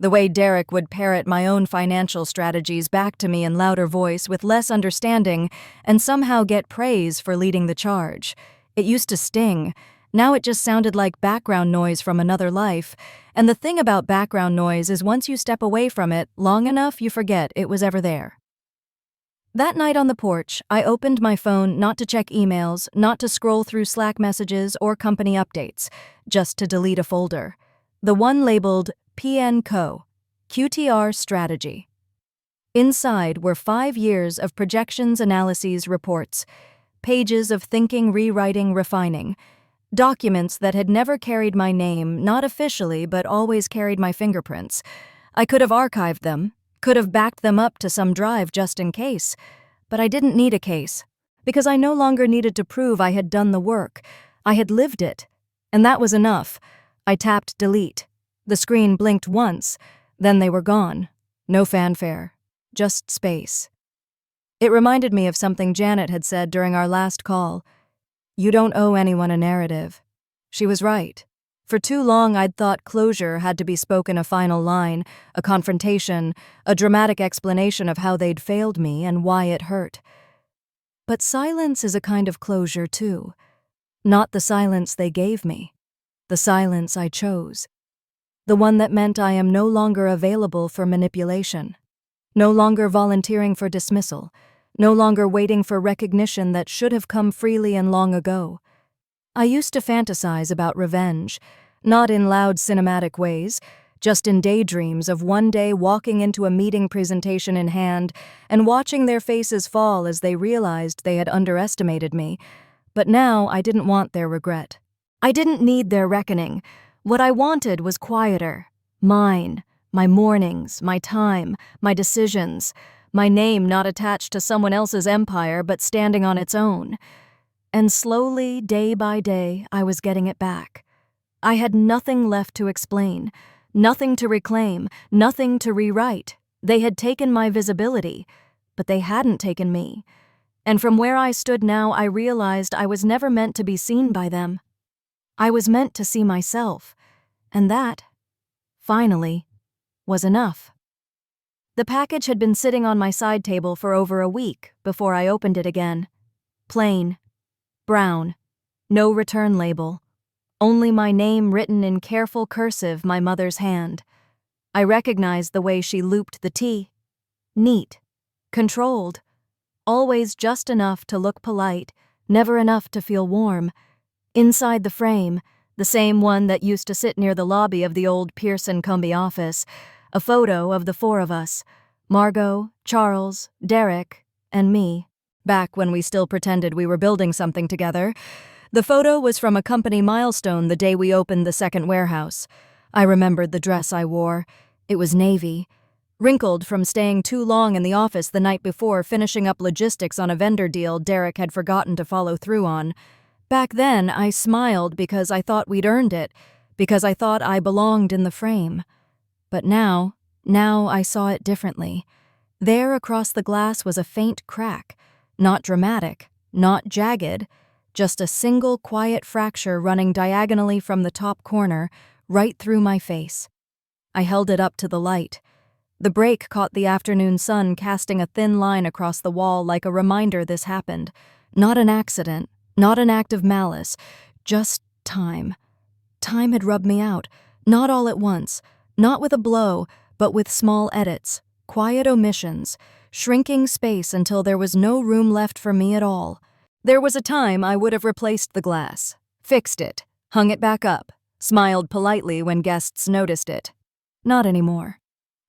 The way Derek would parrot my own financial strategies back to me in louder voice with less understanding and somehow get praise for leading the charge. It used to sting. Now it just sounded like background noise from another life. And the thing about background noise is once you step away from it long enough, you forget it was ever there. That night on the porch, I opened my phone not to check emails, not to scroll through Slack messages or company updates, just to delete a folder. The one labeled PN Co. QTR Strategy. Inside were 5 years of projections, analyses, reports, pages of thinking, rewriting, refining, documents that had never carried my name, not officially, but always carried my fingerprints. I could have archived them, could have backed them up to some drive just in case, but I didn't need a case, because I no longer needed to prove I had done the work. I had lived it, and that was enough. I tapped delete. The screen blinked once, then they were gone. No fanfare, just space. It reminded me of something Janet had said during our last call. You don't owe anyone a narrative. She was right. For too long, I'd thought closure had to be spoken a final line, a confrontation, a dramatic explanation of how they'd failed me and why it hurt. But silence is a kind of closure, too. Not the silence they gave me. The silence I chose. The one that meant I am no longer available for manipulation. No longer volunteering for dismissal. No longer waiting for recognition that should have come freely and long ago. I used to fantasize about revenge, not in loud cinematic ways, just in daydreams of one day walking into a meeting presentation in hand and watching their faces fall as they realized they had underestimated me. But now I didn't want their regret. I didn't need their reckoning. What I wanted was quieter. Mine, my mornings, my time, my decisions, my name not attached to someone else's empire but standing on its own. And slowly, day by day, I was getting it back. I had nothing left to explain, nothing to reclaim, nothing to rewrite. They had taken my visibility, but they hadn't taken me. And from where I stood now, I realized I was never meant to be seen by them. I was meant to see myself, and that, finally, was enough. The package had been sitting on my side table for over a week before I opened it again. Plain, brown, no return label, only my name written in careful cursive, my mother's hand. I recognized the way she looped the T. Neat, controlled, always just enough to look polite, never enough to feel warm. Inside the frame, the same one that used to sit near the lobby of the old Pearson Comby office, a photo of the four of us, Margot, Charles, Derek, and me, back when we still pretended we were building something together. The photo was from a company milestone the day we opened the second warehouse. I remembered the dress I wore. It was navy, wrinkled from staying too long in the office the night before finishing up logistics on a vendor deal Derek had forgotten to follow through on. Back then, I smiled because I thought we'd earned it, because I thought I belonged in the frame. But now I saw it differently. There across the glass was a faint crack, not dramatic, not jagged, just a single quiet fracture running diagonally from the top corner, right through my face. I held it up to the light. The break caught the afternoon sun casting a thin line across the wall like a reminder this happened. Not an accident, not an act of malice, just time. Time had rubbed me out, not all at once, not with a blow, but with small edits, quiet omissions, shrinking space until there was no room left for me at all. There was a time I would have replaced the glass, fixed it, hung it back up, smiled politely when guests noticed it. Not anymore.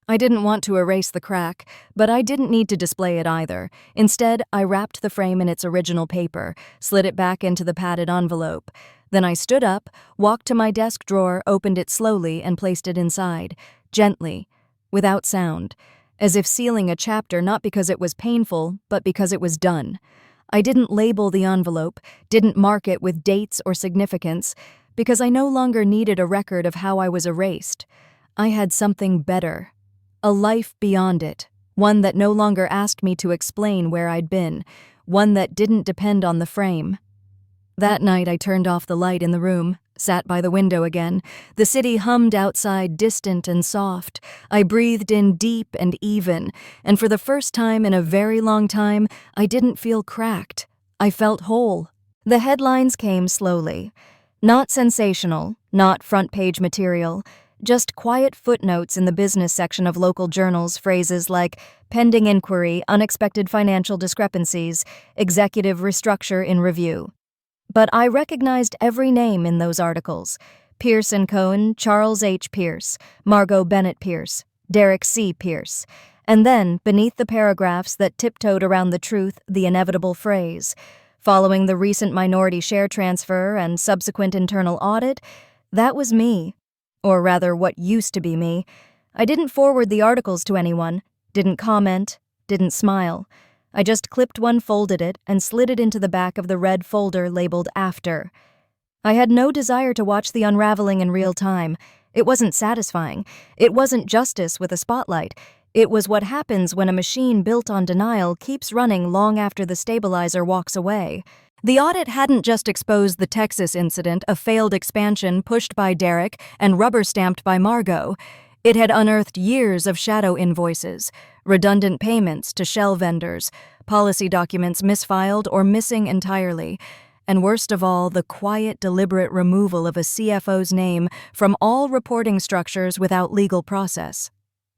I didn't want to erase the crack, but I didn't need to display it either. Instead, I wrapped the frame in its original paper, slid it back into the padded envelope. Then I stood up, walked to my desk drawer, opened it slowly, and placed it inside, gently, without sound, as if sealing a chapter not because it was painful, but because it was done. I didn't label the envelope, didn't mark it with dates or significance, because I no longer needed a record of how I was erased. I had something better. A life beyond it, one that no longer asked me to explain where I'd been, one that didn't depend on the frame. That night I turned off the light in the room, sat by the window again. The city hummed outside, distant and soft. I breathed in deep and even, and for the first time in a very long time, I didn't feel cracked. I felt whole. The headlines came slowly. Not sensational, not front-page material, just quiet footnotes in the business section of local journals, phrases like pending inquiry, unexpected financial discrepancies, executive restructure in review. But I recognized every name in those articles. Pierce & Cohen, Charles H. Pierce, Margot Bennett Pierce, Derek C. Pierce. And then, beneath the paragraphs that tiptoed around the truth, the inevitable phrase, following the recent minority share transfer and subsequent internal audit, that was me. Or rather, what used to be me. I didn't forward the articles to anyone, didn't comment, didn't smile. I just clipped one, folded it, and slid it into the back of the red folder labeled After. I had no desire to watch the unraveling in real time. It wasn't satisfying. It wasn't justice with a spotlight. It was what happens when a machine built on denial keeps running long after the stabilizer walks away. The audit hadn't just exposed the Texas incident, a failed expansion pushed by Derek and rubber-stamped by Margot. It had unearthed years of shadow invoices, redundant payments to shell vendors, policy documents misfiled or missing entirely, and worst of all, the quiet, deliberate removal of a CFO's name from all reporting structures without legal process.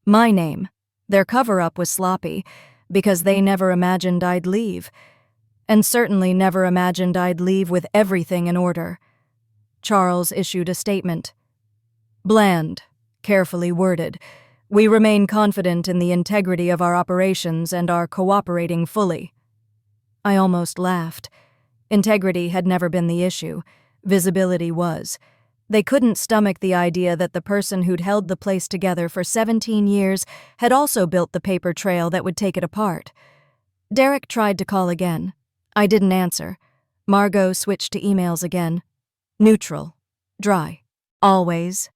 My name. Their cover-up was sloppy, because they never imagined I'd leave. And certainly never imagined I'd leave with everything in order. Charles issued a statement. Bland, carefully worded. We remain confident in the integrity of our operations and are cooperating fully. I almost laughed. Integrity had never been the issue. Visibility was. They couldn't stomach the idea that the person who'd held the place together for 17 years had also built the paper trail that would take it apart. Derek tried to call again. I didn't answer. Margot switched to emails again. Neutral. Dry. Always.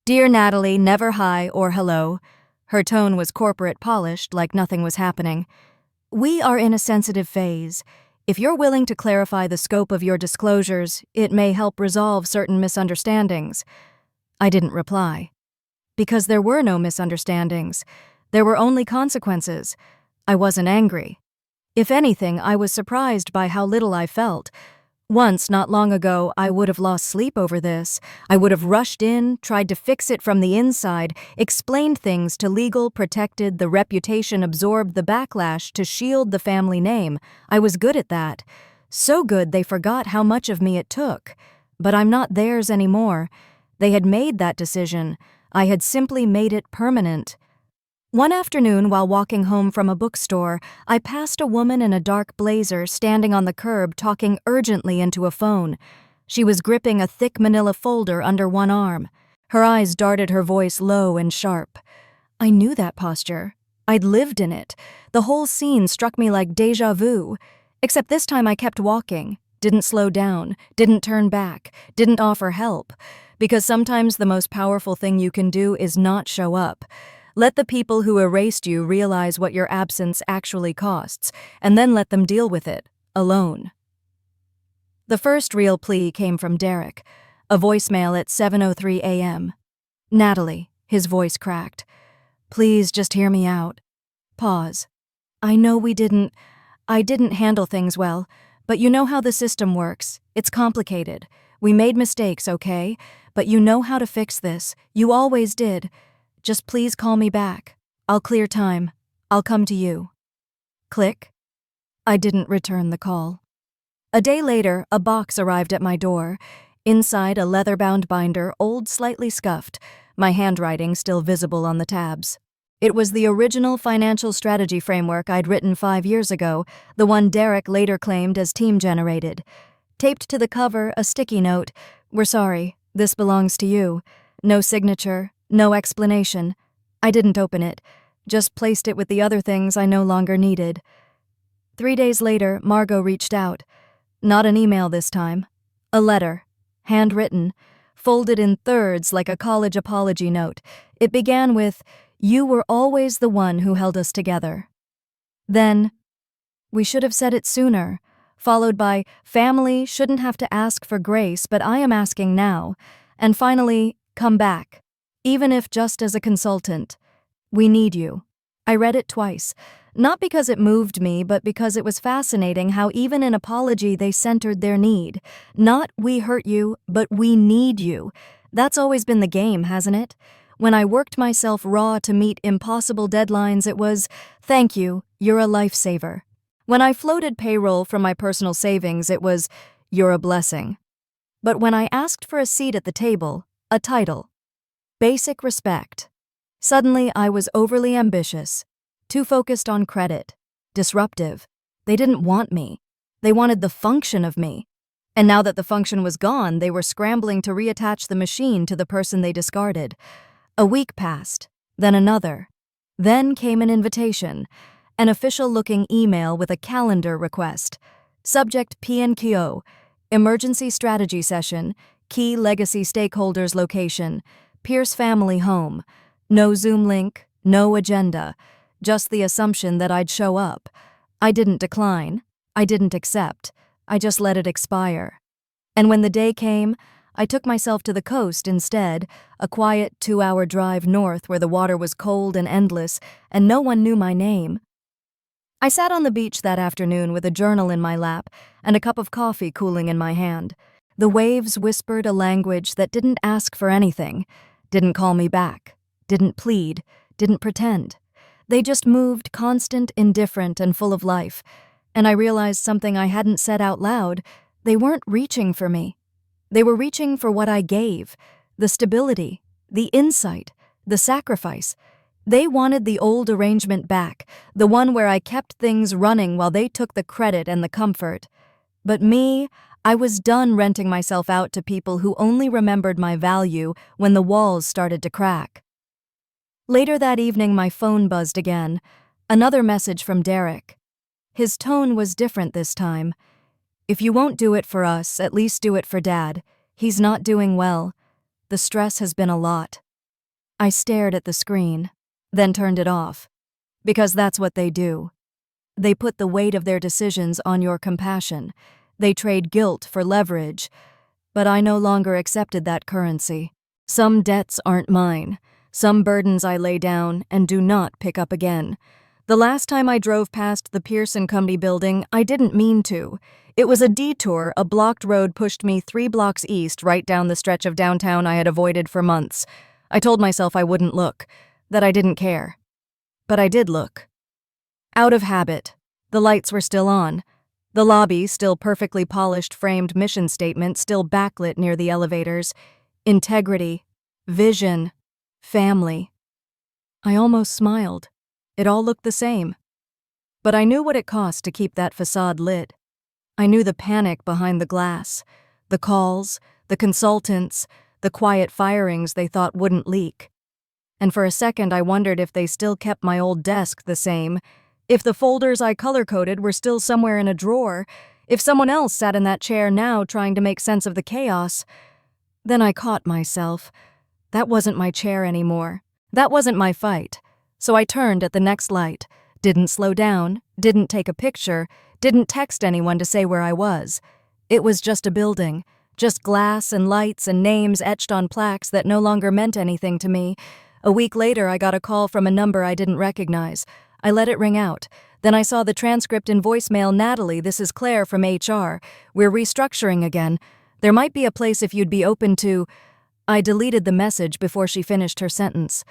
Dear Natalie, never hi or hello. Her tone was corporate polished, like nothing was happening. We are in a sensitive phase. If you're willing to clarify the scope of your disclosures, it may help resolve certain misunderstandings." I didn't reply. Because there were no misunderstandings. There were only consequences. I wasn't angry. If anything, I was surprised by how little I felt. Once, not long ago, I would have lost sleep over this. I would have rushed in, tried to fix it from the inside, explained things to legal, protected, the reputation, absorbed the backlash to shield the family name. I was good at that. So good they forgot how much of me it took. But I'm not theirs anymore. They had made that decision. I had simply made it permanent. One afternoon, while walking home from a bookstore, I passed a woman in a dark blazer standing on the curb talking urgently into a phone. She was gripping a thick manila folder under one arm. Her eyes darted, her voice low and sharp. I knew that posture. I'd lived in it. The whole scene struck me like déjà vu. Except this time I kept walking, didn't slow down, didn't turn back, didn't offer help. Because sometimes the most powerful thing you can do is not show up. Let the people who erased you realize what your absence actually costs, and then let them deal with it, alone. The first real plea came from Derek, a voicemail at 7:03 a.m. "Natalie," his voice cracked. "Please just hear me out." Pause. "I know I didn't handle things well, but you know how the system works. It's complicated. We made mistakes, okay? But you know how to fix this. You always did. Just please call me back. I'll clear time. I'll come to you." Click. I didn't return the call. A day later, a box arrived at my door. Inside, a leather-bound binder, old, slightly scuffed, my handwriting still visible on the tabs. It was the original financial strategy framework I'd written 5 years ago, the one Derek later claimed as team-generated. Taped to the cover, a sticky note, "We're sorry, this belongs to you." No signature, no explanation. I didn't open it, just placed it with the other things I no longer needed. 3 days later, Margot reached out. Not an email this time. A letter, handwritten, folded in thirds like a college apology note. It began with, "You were always the one who held us together." Then, "We should have said it sooner," followed by, "Family shouldn't have to ask for grace, but I am asking now." And finally, "Come back. Even if just as a consultant. We need you." I read it twice, not because it moved me, but because it was fascinating how even in apology they centered their need. Not "we hurt you," but "we need you." That's always been the game, hasn't it? When I worked myself raw to meet impossible deadlines, it was, "Thank you, you're a lifesaver." When I floated payroll from my personal savings, it was, "You're a blessing." But when I asked for a seat at the table, a title, basic respect, suddenly I was overly ambitious, too focused on credit, disruptive. They didn't want me. They wanted the function of me. And now that the function was gone, they were scrambling to reattach the machine to the person they discarded. A week passed, then another. Then came an invitation, an official-looking email with a calendar request. Subject PNQO, emergency strategy session, key legacy stakeholders location, Pierce family home. No Zoom link, no agenda, just the assumption that I'd show up. I didn't decline. I didn't accept. I just let it expire. And when the day came, I took myself to the coast instead, a quiet 2-hour drive north where the water was cold and endless, and no one knew my name. I sat on the beach that afternoon with a journal in my lap and a cup of coffee cooling in my hand. The waves whispered a language that didn't ask for anything, didn't call me back, didn't plead, didn't pretend. They just moved, constant, indifferent, and full of life. And I realized something I hadn't said out loud. They weren't reaching for me. They were reaching for what I gave, the stability, the insight, the sacrifice. They wanted the old arrangement back, the one where I kept things running while they took the credit and the comfort. But me, I was done renting myself out to people who only remembered my value when the walls started to crack. Later that evening, my phone buzzed again. Another message from Derek. His tone was different this time. "If you won't do it for us, at least do it for Dad. He's not doing well. The stress has been a lot." I stared at the screen, then turned it off. Because that's what they do. They put the weight of their decisions on your compassion. They trade guilt for leverage. But I no longer accepted that currency. Some debts aren't mine. Some burdens I lay down and do not pick up again. The last time I drove past the Pearson Company building, I didn't mean to. It was a detour. A blocked road pushed me 3 blocks east, right down the stretch of downtown I had avoided for months. I told myself I wouldn't look, that I didn't care. But I did look. Out of habit. The lights were still on. The lobby, still perfectly polished framed mission statement, still backlit near the elevators. Integrity, vision, family. I almost smiled. It all looked the same. But I knew what it cost to keep that facade lit. I knew the panic behind the glass, the calls, the consultants, the quiet firings they thought wouldn't leak. And for a second I wondered if they still kept my old desk the same, if the folders I color-coded were still somewhere in a drawer, if someone else sat in that chair now trying to make sense of the chaos. Then I caught myself. That wasn't my chair anymore. That wasn't my fight. So I turned at the next light, didn't slow down, didn't take a picture, didn't text anyone to say where I was. It was just a building, just glass and lights and names etched on plaques that no longer meant anything to me. A week later, I got a call from a number I didn't recognize. I let it ring out. Then I saw the transcript in voicemail. Natalie, this is Claire from HR. We're restructuring again. There might be a place if you'd be open to... I deleted the message before she finished her sentence.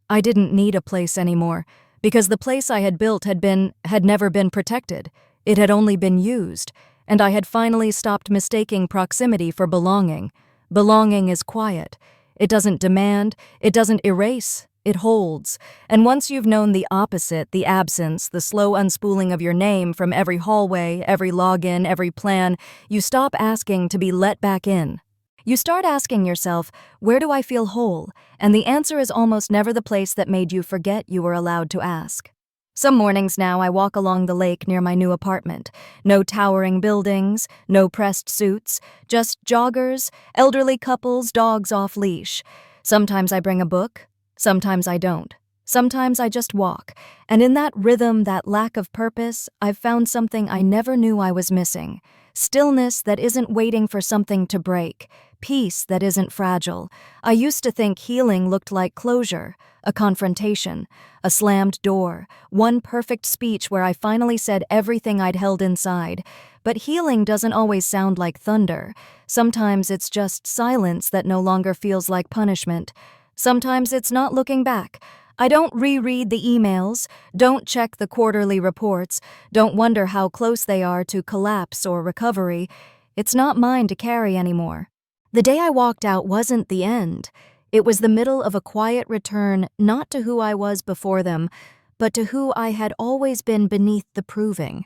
I didn't need a place anymore, because the place I had built had never been protected. It had only been used, and I had finally stopped mistaking proximity for belonging. Belonging is quiet. It doesn't demand, it doesn't erase, it holds. And once you've known the opposite, the absence, the slow unspooling of your name from every hallway, every login, every plan, you stop asking to be let back in. You start asking yourself, where do I feel whole? And the answer is almost never the place that made you forget you were allowed to ask. Some mornings now I walk along the lake near my new apartment. No towering buildings, no pressed suits, just joggers, elderly couples, dogs off leash. Sometimes I bring a book, sometimes I don't. Sometimes I just walk, and in that rhythm, that lack of purpose, I've found something I never knew I was missing. Stillness that isn't waiting for something to break. Peace that isn't fragile. I used to think healing looked like closure, a confrontation, a slammed door, one perfect speech where I finally said everything I'd held inside. But healing doesn't always sound like thunder. Sometimes it's just silence that no longer feels like punishment. Sometimes it's not looking back. I don't reread the emails, don't check the quarterly reports, don't wonder how close they are to collapse or recovery. It's not mine to carry anymore. The day I walked out wasn't the end. It was the middle of a quiet return, not to who I was before them, but to who I had always been beneath the proving.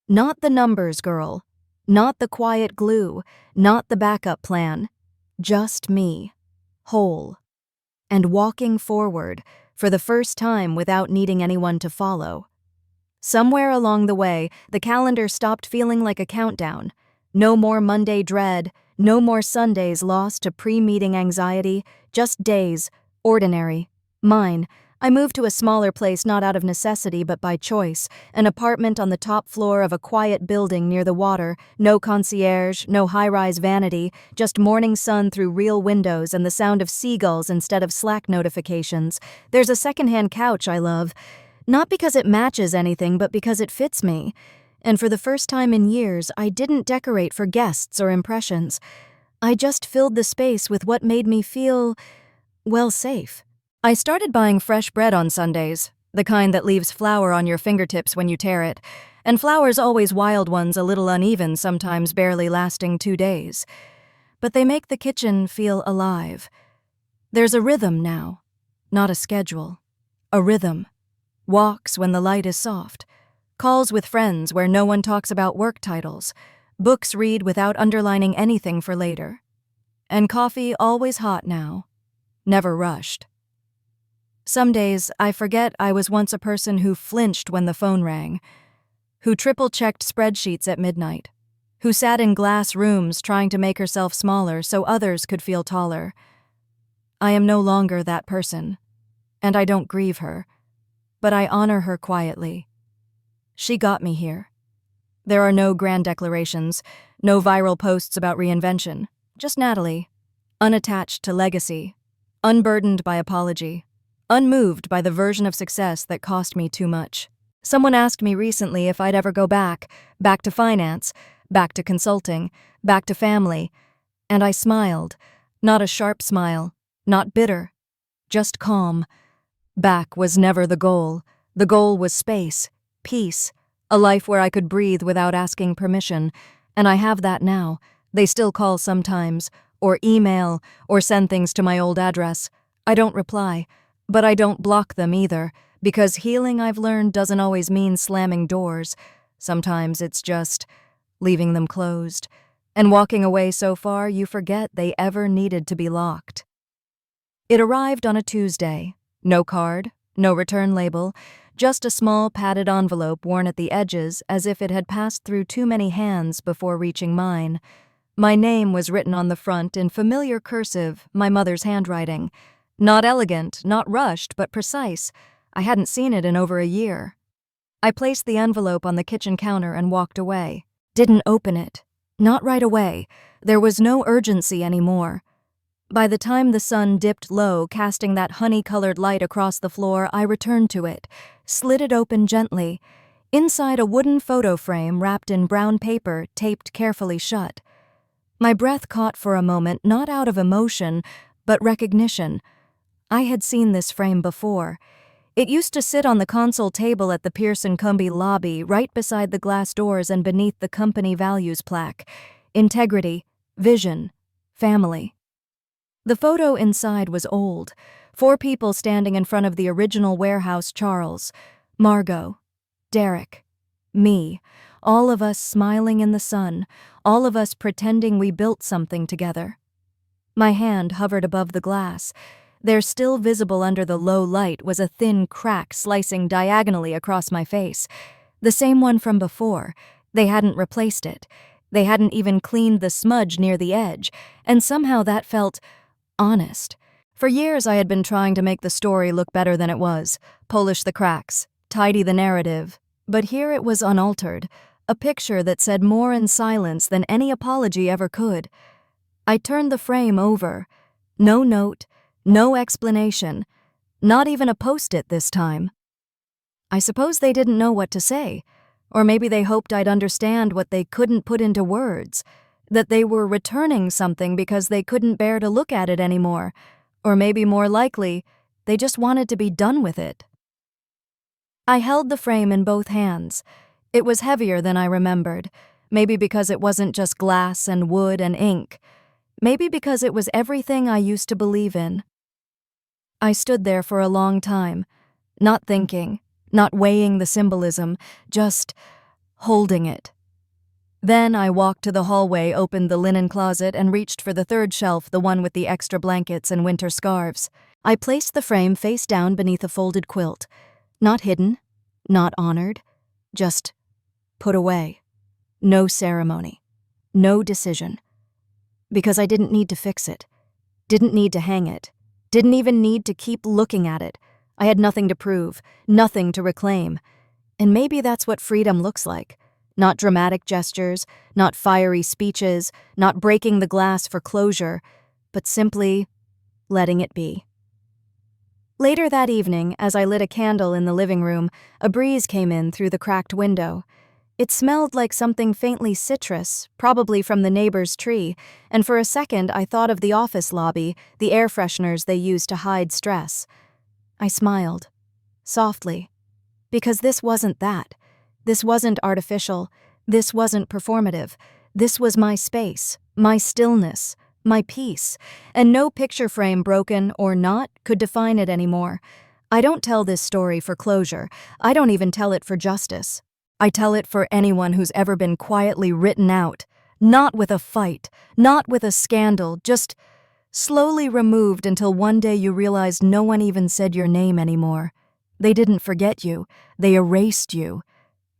Not the numbers girl, not the quiet glue, not the backup plan. Just me, whole, and walking forward, for the first time without needing anyone to follow. Somewhere along the way, the calendar stopped feeling like a countdown. No more Monday dread, no more Sundays lost to pre-meeting anxiety, just days, ordinary, mine. I moved to a smaller place not out of necessity but by choice, an apartment on the top floor of a quiet building near the water, no concierge, no high-rise vanity, just morning sun through real windows and the sound of seagulls instead of Slack notifications. There's a secondhand couch I love, not because it matches anything but because it fits me. And for the first time in years, I didn't decorate for guests or impressions. I just filled the space with what made me feel, well, safe. I started buying fresh bread on Sundays, the kind that leaves flour on your fingertips when you tear it, and flour's always wild ones, a little uneven, sometimes barely lasting 2 days. But they make the kitchen feel alive. There's a rhythm now, not a schedule. A rhythm. Walks when the light is soft. Calls with friends where no one talks about work titles. Books read without underlining anything for later. And coffee always hot now. Never rushed. Some days, I forget I was once a person who flinched when the phone rang, who triple-checked spreadsheets at midnight, who sat in glass rooms trying to make herself smaller so others could feel taller. I am no longer that person, and I don't grieve her, but I honor her quietly. She got me here. There are no grand declarations, no viral posts about reinvention. Just Natalie, unattached to legacy, unburdened by apology, unmoved by the version of success that cost me too much. Someone asked me recently if I'd ever go back to finance, back to consulting, back to family, and I smiled. Not a sharp smile, not bitter, just calm. Back was never the goal. The goal was space, peace, a life where I could breathe without asking permission, and I have that now. They still call sometimes, or email, or send things to my old address. I don't reply, but I don't block them either, because healing, I've learned, doesn't always mean slamming doors. Sometimes it's just leaving them closed, and walking away so far you forget they ever needed to be locked. It arrived on a Tuesday. No card, no return label, just a small padded envelope worn at the edges as if it had passed through too many hands before reaching mine. My name was written on the front in familiar cursive, my mother's handwriting. Not elegant, not rushed, but precise. I hadn't seen it in over a year. I placed the envelope on the kitchen counter and walked away. Didn't open it. Not right away. There was no urgency anymore. By the time the sun dipped low, casting that honey-colored light across the floor, I returned to it, slid it open gently. Inside, a wooden photo frame wrapped in brown paper, taped carefully shut. My breath caught for a moment, not out of emotion, but recognition. I had seen this frame before. It used to sit on the console table at the Pearson Cumbie lobby, right beside the glass doors and beneath the company values plaque. Integrity, vision, family. The photo inside was old. 4 people standing in front of the original warehouse: Charles, Margot, Derek, me, all of us smiling in the sun, all of us pretending we built something together. My hand hovered above the glass. There, still visible under the low light, was a thin crack slicing diagonally across my face. The same one from before. They hadn't replaced it. They hadn't even cleaned the smudge near the edge, and somehow that felt honest. For years I had been trying to make the story look better than it was, polish the cracks, tidy the narrative, but here it was unaltered, a picture that said more in silence than any apology ever could. I turned the frame over. No note, no explanation, not even a post-it this time. I suppose they didn't know what to say, or maybe they hoped I'd understand what they couldn't put into words, that they were returning something because they couldn't bear to look at it anymore, or maybe more likely, they just wanted to be done with it. I held the frame in both hands. It was heavier than I remembered, maybe because it wasn't just glass and wood and ink, maybe because it was everything I used to believe in. I stood there for a long time, not thinking, not weighing the symbolism, just holding it. Then I walked to the hallway, opened the linen closet, and reached for the third shelf, the one with the extra blankets and winter scarves. I placed the frame face down beneath a folded quilt. Not hidden, not honored, just put away. No ceremony, no decision. Because I didn't need to fix it, didn't need to hang it, didn't even need to keep looking at it. I had nothing to prove, nothing to reclaim. And maybe that's what freedom looks like. Not dramatic gestures, not fiery speeches, not breaking the glass for closure, but simply letting it be. Later that evening, as I lit a candle in the living room, a breeze came in through the cracked window. It smelled like something faintly citrus, probably from the neighbor's tree, and for a second I thought of the office lobby, the air fresheners they use to hide stress. I smiled, softly, because this wasn't that. This wasn't artificial. This wasn't performative. This was my space, my stillness, my peace, and no picture frame, broken or not, could define it anymore. I don't tell this story for closure. I don't even tell it for justice. I tell it for anyone who's ever been quietly written out, not with a fight, not with a scandal, just slowly removed until one day you realized no one even said your name anymore. They didn't forget you. They erased you.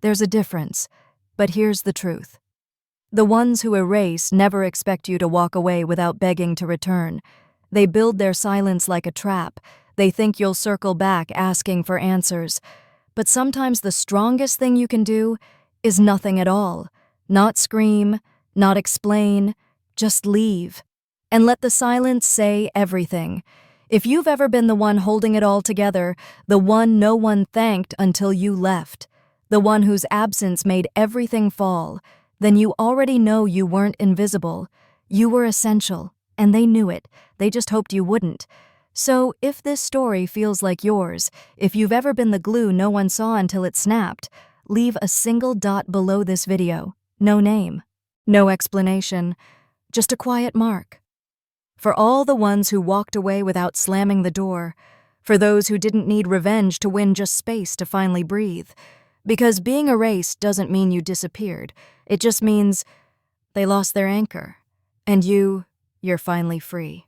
There's a difference, but here's the truth. The ones who erase never expect you to walk away without begging to return. They build their silence like a trap. They think you'll circle back asking for answers. But sometimes the strongest thing you can do is nothing at all. Not scream, not explain, just leave. And let the silence say everything. If you've ever been the one holding it all together, the one no one thanked until you left, the one whose absence made everything fall, then you already know you weren't invisible. You were essential, and they knew it. They just hoped you wouldn't. So if this story feels like yours, if you've ever been the glue no one saw until it snapped, leave a single dot below this video. No name, no explanation, just a quiet mark. For all the ones who walked away without slamming the door, for those who didn't need revenge to win just space to finally breathe. Because being erased doesn't mean you disappeared. It just means they lost their anchor. And you're finally free.